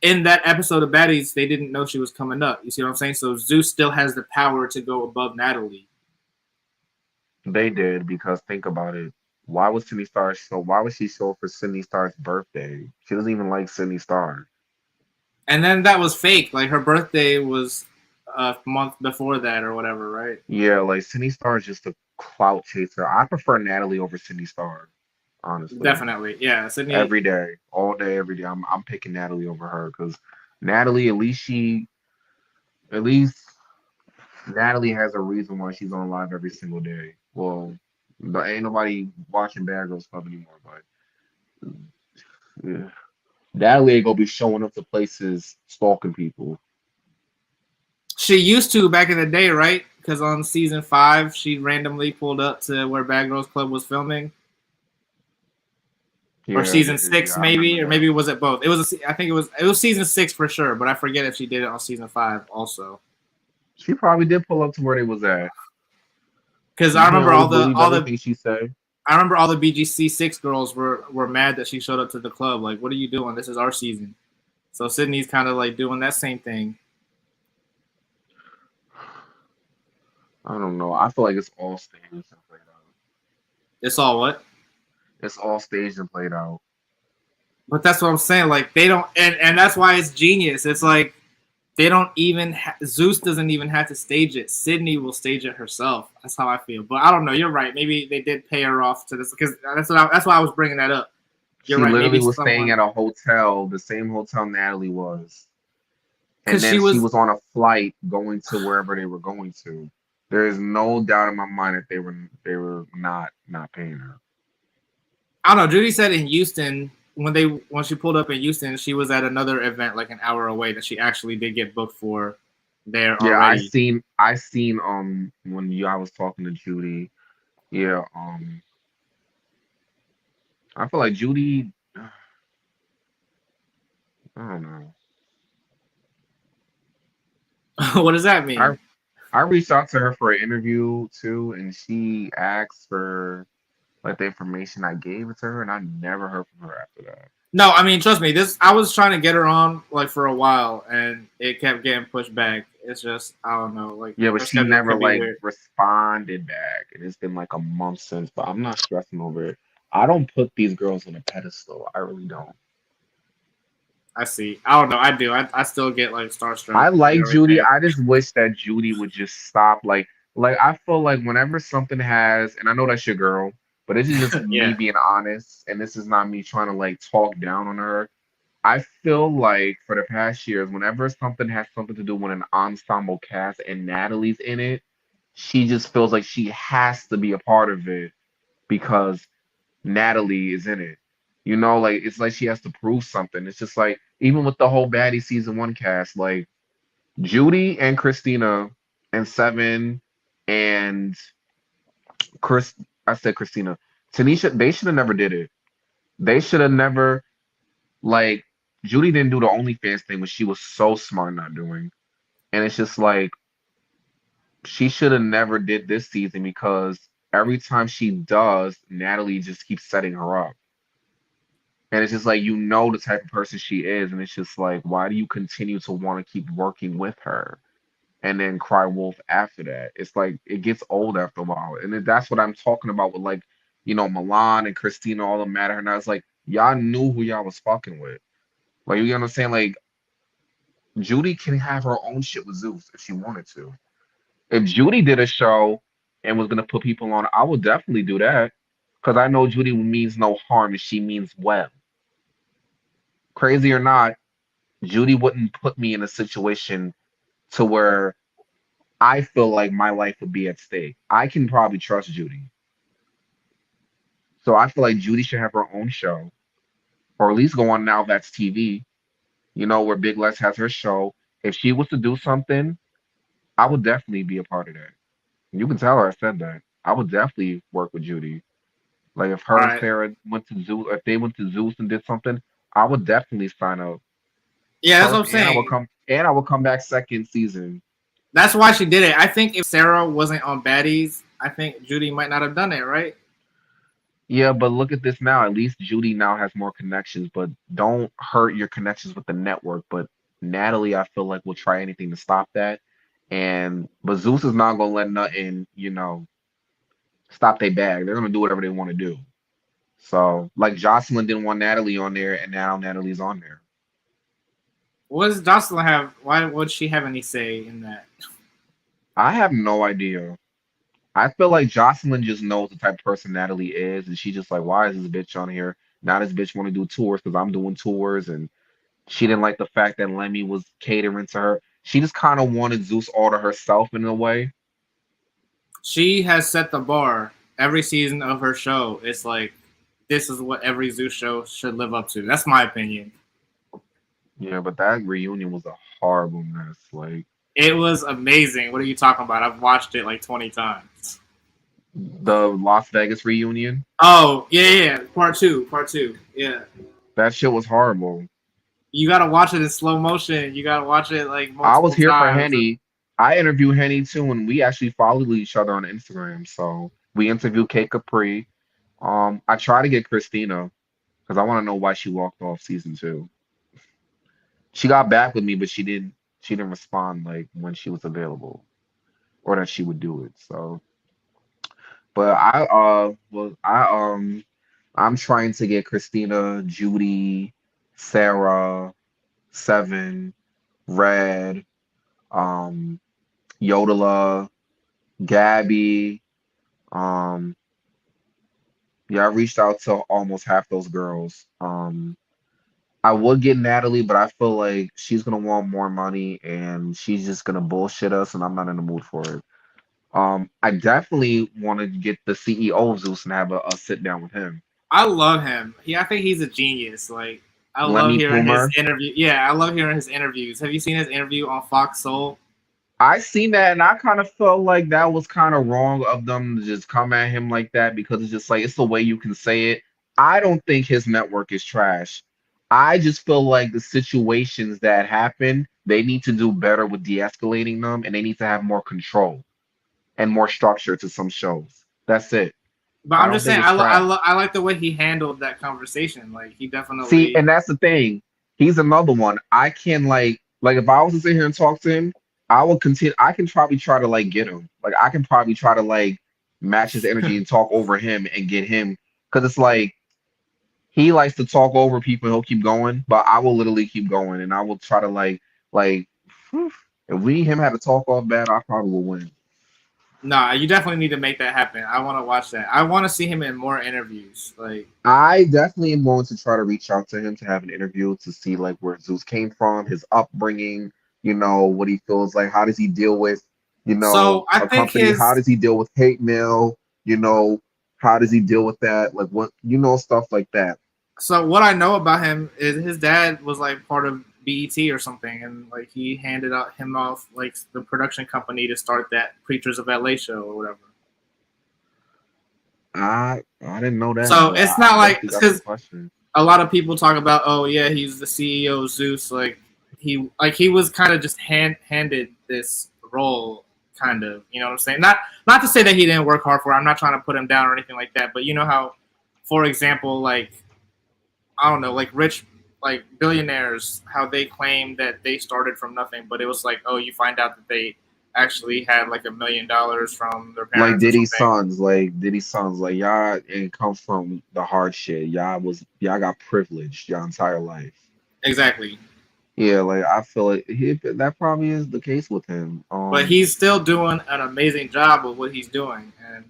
in that episode of Baddies, they didn't know she was coming up. You see what I'm saying? So Zeus still has the power to go above Natalie. They did because think about it. Why was Sydney Star show? Why was she show for Sydney Star's birthday? She doesn't even like Sydney Star. And then that was fake. Like, her birthday was a month before that or whatever, right? Yeah, like Sydney Star is just a clout chaser. I prefer Natalie over Sydney Star, honestly. Definitely. Yeah, Sydney. Every day, all day, every day. I'm picking Natalie over her because Natalie, at least Natalie has a reason why she's on live every single day. Well, but ain't nobody watching Bad Girls Club anymore, but yeah. Natalie ain't gonna be showing up to places stalking people. She used to back in the day, right? Because on season 5, she randomly pulled up to where Bad Girls Club was filming, or Yeah, season yeah, 6 I remember maybe, or that. maybe was it both? I think it was season 6 for sure, but I forget if she did it on season 5 also. She probably did pull up to where they was at. Because You can't always believe everything she say. I remember all the BGC 6 girls were mad that she showed up to the club. Like, what are you doing? This is our season. So Sydney's kind of like doing that same thing. I don't know. I feel like it's all staged and played out. It's all what? It's all staged and played out. But that's what I'm saying. Like, they don't, and that's why it's genius. It's like they don't even Zeus doesn't even have to stage it. Sydney will stage it herself. That's how I feel. But I don't know. You're right. Maybe they did pay her off to this because that's why I was bringing that up. You're She right. literally Maybe was staying someone, at a hotel, the same hotel Natalie was. And because she then she was. was on a flight going to wherever they were going to. There is no doubt in my mind that they were not paying her. I don't know. Judy said in Houston when she pulled up in Houston, she was at another event like an hour away that she actually did get booked for there Yeah, already. I seen when I was talking to Judy. Yeah, I feel like Judy. I don't know. What does that I mean? I reached out to her for an interview too, and she asked for like the information I gave it to her, and I never heard from her after that. No, I mean, trust me. This I was trying to get her on like for a while, and it kept getting pushed back. It's just I don't know, like Yeah, but her she schedule never can be like weird. responded back, and it's been like a month since. But I'm not stressing over it. I don't put these girls on a pedestal. I really don't. I see. I don't know. I do. I still get like starstruck I and like Judy. everything. I just wish that Judy would just stop. Like I feel like whenever something has, and I know that's your girl, but this is just me Yeah. being honest, and this is not me trying to like talk down on her. I feel like for the past years, whenever something has something to do with an ensemble cast and Natalie's in it, she just feels like she has to be a part of it because Natalie is in it. You know, like it's like she has to prove something. It's just like even with the whole Baddie season one cast, like Judy and Christina and Seven and Chris, I said Christina, Tanisha, they should have never did it. They should have never like Judy didn't do the OnlyFans thing, which she was so smart not doing. And it's just like she should have never did this season because every time she does, Natalie just keeps setting her up. And it's just like you know the type of person she is, and it's just like, why do you continue to want to keep working with her and then cry wolf after that? It's like it gets old after a while. And then that's what I'm talking about with like, Milan and Christina, all the matter. And I was like, y'all knew who y'all was fucking with. Like you know what I'm saying? Like Judy can have her own shit with Zeus if she wanted to. If Judy did a show and was gonna put people on, I would definitely do that. Because I know Judy means no harm and she means well. Crazy or not, Judy wouldn't put me in a situation to where I feel like my life would be at stake. I can probably trust Judy. So I feel like Judy should have her own show, or at least go on Now That's TV, where Big Les has her show. If she was to do something, I would definitely be a part of that. You can tell her I said that. I would definitely work with Judy. Like if All her and right. Sarah went to Zeus, if they went to Zeus and did something, I would definitely sign up Yeah, that's what I'm first, and saying. I would come back second season. That's why she did it. I think if Sarah wasn't on Baddies, I think Judy might not have done it, right? Yeah, but look at this now. At least Judy now has more connections, but don't hurt your connections with the network. But Natalie, I feel like will try anything to stop that. And but Zeus is not gonna let nothing, stop their bag. They're gonna do whatever they want to do. So like Jocelyn didn't want Natalie on there, and now Natalie's on there. What does Jocelyn have? Why would she have any say in that? I have no idea. I feel like Jocelyn just knows the type of person Natalie is, and she just like, why is this bitch on here? Now this bitch want to do tours because I'm doing tours, and she didn't like the fact that Lemmy was catering to her. She just kind of wanted Zeus all to herself in a way. She has set the bar every season of her show. It's like this is what every Zeus show should live up to. That's my opinion. Yeah, but that reunion was a horrible mess. Like It was amazing. What are you talking about? I've watched it like 20 times. the Las Vegas reunion, Oh, yeah. Part two. Yeah. that shit was horrible. You gotta watch it in slow motion. You gotta watch it like I was multiple here for times. Henny. I interviewed Henny too, and we actually followed each other on Instagram. So we interviewed Kate Capri. I tried to get Christina because I want to know why she walked off season two. She got back with me, but she didn't respond like when she was available or that she would do it. So, but I'm trying to get Christina, Judy, Sarah, Seven, Red, um, Yodela, Gabby. Um, yeah, I reached out to almost half those girls. I would get Natalie, but I feel like she's gonna want more money and she's just gonna bullshit us, and I'm not in the mood for it. I definitely want to get the CEO of Zeus and have a sit down with him. I love him. I think he's a genius. Like I love Lemmy hearing his Plumer. interview. Yeah, I love hearing his interviews. Have you seen his interview on Fox Soul? I seen that and I kind of felt like that was kind of wrong of them to just come at him like that because it's just like it's the way you can say it. I don't think his network is trash. I just feel like the situations that happen, they need to do better with de-escalating them and they need to have more control and more structure to some shows. That's it. But I I'm don't just think saying, it's trash. I like the way he handled that conversation. Like he See, definitely. and that's the thing. He's another one. I can like if I was to sit here and talk to him, I would continue. I can probably try to like get him. Like I can probably try to like match his energy and talk over him and get him because it's like he likes to talk over people. He'll keep going, but I will literally keep going and I will try to like whew, if we and him had to talk off bad, I probably will win. Nah, you definitely need to make that happen. I want to watch that. I want to see him in more interviews. Like I definitely am going to try to reach out to him to have an interview to see like where Zeus came from, his upbringing, what he feels like, how does he deal with, so, I a think company, how his. does he deal with hate mail, you know, how does he deal with that, like what, stuff like that. So what I know about him is his dad was like part of BET or something, and like he handed out him off like the production company to start that Preachers of LA show or whatever. I didn't know that, So but it's I not like definitely got some because questions. a lot of people talk about, oh yeah, he's the CEO of Zeus. He was kind of just handed this role, kind of. You know what I'm saying? Not to say that he didn't work hard for it. I'm not trying to put him down or anything like that. But you know how, for example, like I don't know, like rich, like billionaires, how they claim that they started from nothing, but it was like, oh, you find out that they actually had like $1 million from their Like parents or something. Diddy's sons, like y'all ain't come from the hard shit. Y'all got privileged your entire life. Exactly. Yeah, like I feel like that probably is the case with him. But he's still doing an amazing job with what he's doing, and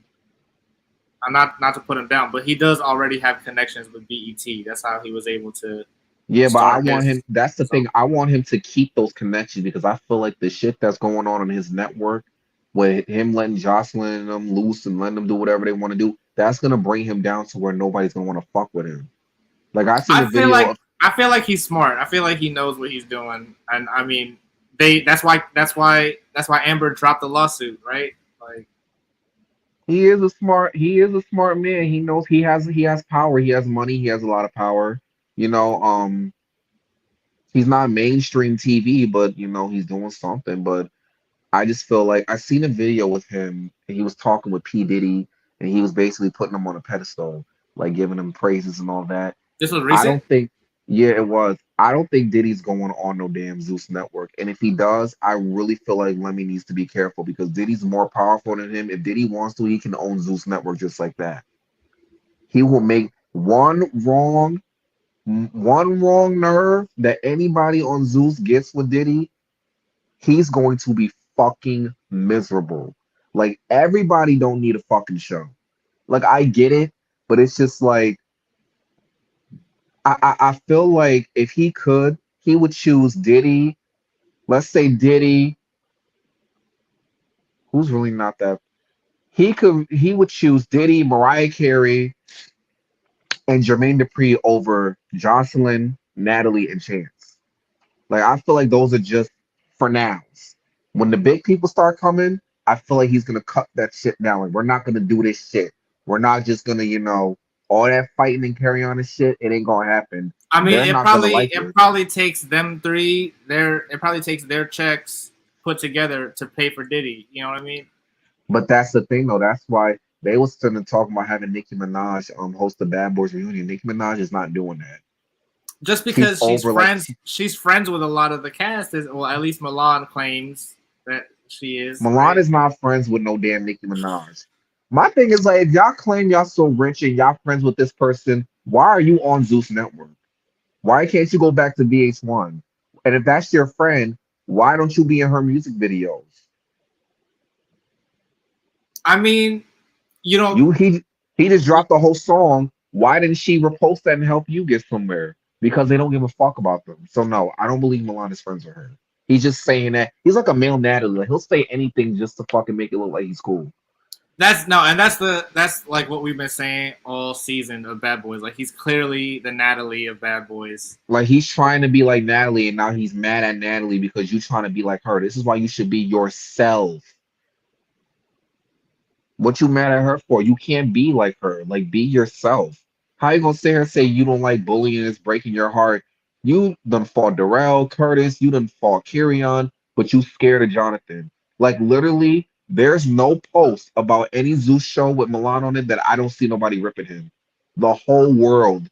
I'm not to put him down, but he does already have connections with BET. That's how he was able to Yeah, but I start want his. him. That's the So thing. I want him to keep those connections because I feel like the shit that's going on in his network, with him letting Jocelyn and them loose and letting them do whatever they want to do, that's gonna bring him down to where nobody's gonna want to fuck with him. Like I seen a video of. I feel like he's smart. I feel like he knows what he's doing, and I mean, they. That's why Amber dropped the lawsuit, right? Like, He is a smart man. He knows he has power. He has money. He has a lot of power. You know, he's not mainstream TV, but he's doing something. But I just feel like I seen a video with him and he was talking with P. Diddy and he was basically putting him on a pedestal, like giving him praises and all that. this was I recent. don't think, yeah, it was. I don't think Diddy's going on no damn Zeus network. And if he does, I really feel like Lemmy needs to be careful because Diddy's more powerful than him. If Diddy wants to, he can own Zeus network just like that. He will make one wrong nerve that anybody on Zeus gets with Diddy, he's going to be fucking miserable. Like everybody don't need a fucking show. Like I get it, but it's just like I feel like if he could, he would choose Diddy. Let's say Diddy, who's really not that. He would choose Diddy, Mariah Carey, and Jermaine Dupri over Jocelyn, Natalie, and Chance. Like I feel like those are just for nows. When the big people start coming, I feel like he's gonna cut that shit down. Like we're not gonna do this shit. We're not just gonna, all that fighting and carry on and shit. It ain't gonna happen. I mean, They're not gonna like it it. probably takes them three. It probably takes their checks put together to pay for Diddy. You know what I mean? But that's the thing though. That's why they was starting to talk about having Nicki Minaj host the Bad Boys reunion. Nicki Minaj is not doing that. Just She's because over like she's friends with a lot of the cast. Well, at least Milan claims that she is. Milan Right? is not friends with no damn Nicki Minaj. My thing is like if y'all claim y'all so rich and y'all friends with this person, why are you on Zeus Network? Why can't you go back to VH1? And if that's your friend, why don't you be in her music videos? I mean, you know, You he just dropped the whole song. Why didn't she repost that and help you get somewhere? Because they don't give a fuck about them. So no, I don't believe Milan is friends with her. He's just saying that he's like a male Natalie. Like he'll say anything just to fucking make it look like he's cool. That's like what we've been saying all season of Bad Boys. Like he's clearly the Natalie of Bad Boys. Like he's trying to be like Natalie, and now he's mad at Natalie because you're trying to be like her. This is why you should be yourself. What you mad at her for? You can't be like her. Like be yourself. How you gonna sit here and say you don't like bullying and it's breaking your heart? You done fought Darrell, Curtis, you done fought Kyrion, but you scared of Jonathan. Like literally, there's no post about any Zeus show with Milan on it that I don't see nobody ripping him. The whole world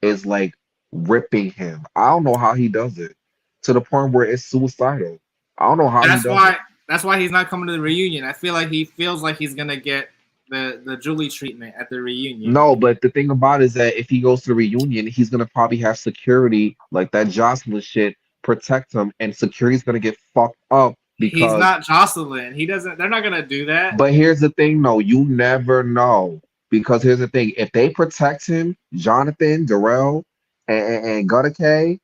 is like ripping him. I don't know how he does it to the point where it's suicidal. I don't know how And he does it. that's why he's not coming to the reunion. I feel like he feels like he's gonna get the Julie treatment at the reunion. No, but the thing about it is that if he goes to the reunion, he's gonna probably have security like that Jocelyn shit protect him, and security's gonna get fucked up He's because. not Jocelyn. He doesn't. They're not gonna do that. But here's the thing, no, you never know because here's the thing: if they protect him, Jonathan, Darrell, and Gutter K,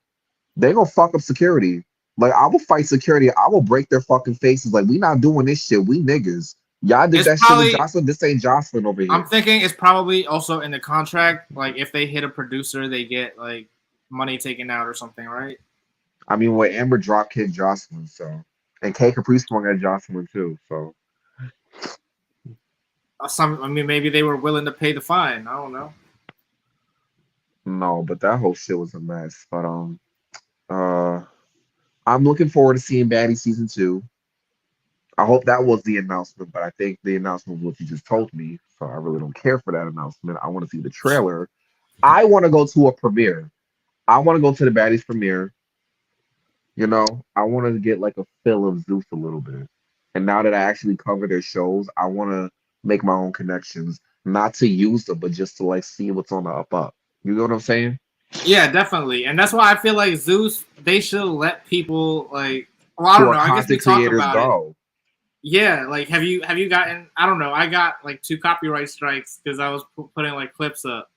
they gonna fuck up security. Like I will fight security. I will break their fucking faces. Like we not doing this shit. We niggas. Y'all did It's that shit with Jocelyn. This ain't Jocelyn over here. I'm thinking it's probably also in the contract. Like if they hit a producer, they get like money taken out or something, right? I mean, what Amber drop kicked Jocelyn, so and K Caprice swung at Jocelyn too. So I mean, maybe they were willing to pay the fine. I don't know. no, but that whole shit was a mess. But I'm looking forward to seeing Baddie season 2. I hope that was the announcement, but I think the announcement was what you just told me. So I really don't care for that announcement. I want to see the trailer. I want to go to a premiere. I want to go to the Baddies premiere. You know, I want to get like a feel of Zeus a little bit. And now that I actually cover their shows, I want to make my own connections, not to use them, but just to like see what's on the up. You know what I'm saying? Yeah, definitely, and that's why I feel like Zeus. They should let people like. Well, I don't know. I guess we talk about it. Yeah, like have you gotten? I don't know. I got like 2 copyright strikes because I was putting like clips up.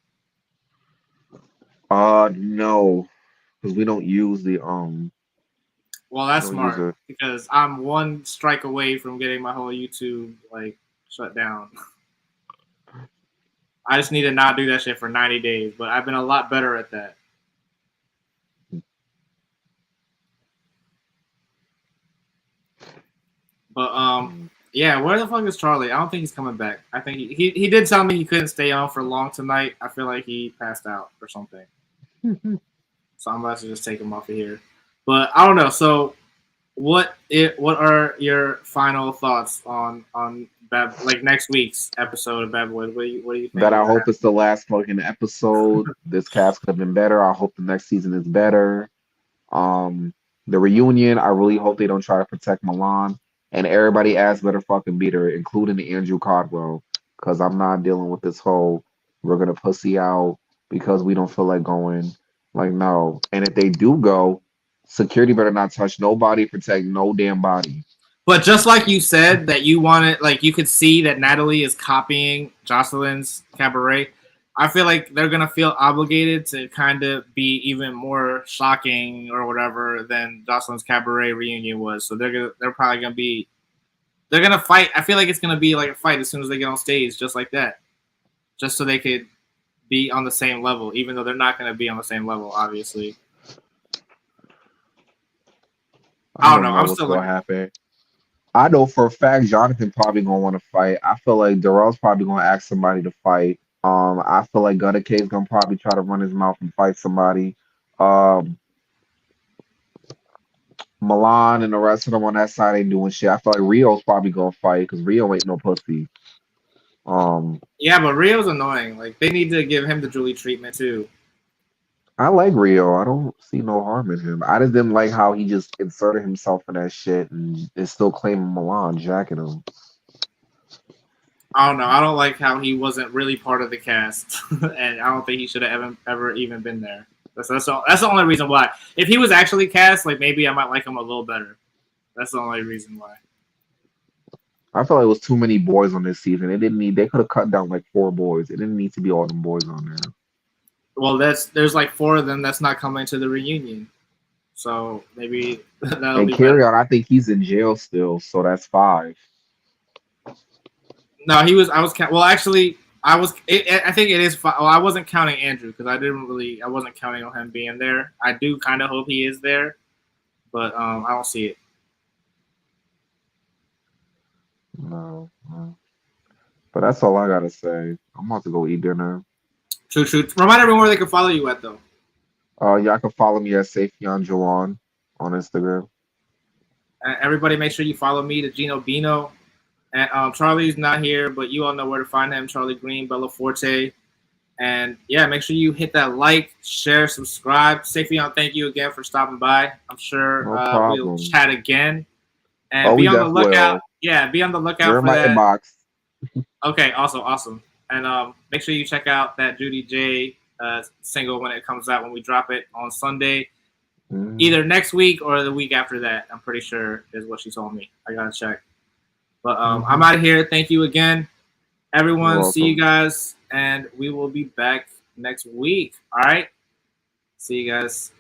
No, because we don't use the Well, that's smart because I'm 1 strike away from getting my whole YouTube like shut down. I just need to not do that shit for 90 days, but I've been a lot better at that. But yeah, where the fuck is Charlie? I don't think he's coming back. I think he did tell me he couldn't stay on for long tonight. I feel like he passed out or something. So I'm about to just take him off of here. But I don't know. So what are your final thoughts on Bad, like next week's episode of Bad Boys? What do you think? That I hope it's the last fucking episode. This cast could have been better. I hope the next season is better. The reunion, I really hope they don't try to protect Milan. And everybody ass better fucking beat her, including the Andrew Codwell. Because I'm not dealing with this whole we're gonna pussy out because we don't feel like going. Like, no. And if they do go, security better not touch nobody, protect no damn body. But just like you said that you wanted, like you could see that Natalie is copying Jocelyn's cabaret. I feel like they're gonna feel obligated to kind of be even more shocking or whatever than Jocelyn's cabaret reunion was. So they're probably gonna fight. I feel like it's gonna be like a fight as soon as they get on stage, just like that, just so they could be on the same level, even though they're not gonna be on the same level, obviously. I don't know. I'm what's still gonna happen. I know for a fact Jonathan probably gonna want to fight. I feel like Darrell's probably gonna ask somebody to fight. I feel like Gutter K's gonna probably try to run his mouth and fight somebody. Milan and the rest of them on that side ain't doing shit. I feel like Rio's probably gonna fight because Rio ain't no pussy. Yeah, but Rio's annoying. Like they need to give him the Julie treatment too. I like Rio. I don't see no harm in him. I just didn't like how he just inserted himself in that shit and is still claiming Milan, jacking him. I don't know. I don't like how he wasn't really part of the cast, and I don't think he should have ever even been there. That's the only reason why. If he was actually cast, like maybe I might like him a little better. That's the only reason why. I feel like it was too many boys on this season. They could have cut down like 4 boys. It didn't need to be all them boys on there. Well, there's like 4 of them that's not coming to the reunion, so maybe that'll and be Carry better. On, I think he's in jail still, so that's 5. No, he was. I was. Well, actually, I was. I think it is. Well, I wasn't counting Andrew because I wasn't counting on him being there. I do kind of hope he is there, but I don't see it. No, no. But that's all I gotta say. I'm about to go eat dinner. True, true. Remind everyone where they can follow you at though. Y'all can follow me at Safion Jawan on Instagram. Everybody, make sure you follow me, the Gino Bino. And Charlie's not here, but you all know where to find him. Charlie Green, Bella Forte. And yeah, make sure you hit that like, share, subscribe. Safion, thank you again for stopping by. I'm sure No problem. we'll chat again. And Oh, be we on the definitely lookout. will. Yeah, be on the lookout You're in for my that. inbox. Okay, awesome. And make sure you check out that Judy J single when it comes out, when we drop it on Sunday. Either next week or the week after that, I'm pretty sure is what she told me. I gotta check. But I'm out of here. Thank you again, everyone. See you guys, and we will be back next week. All right. See you guys.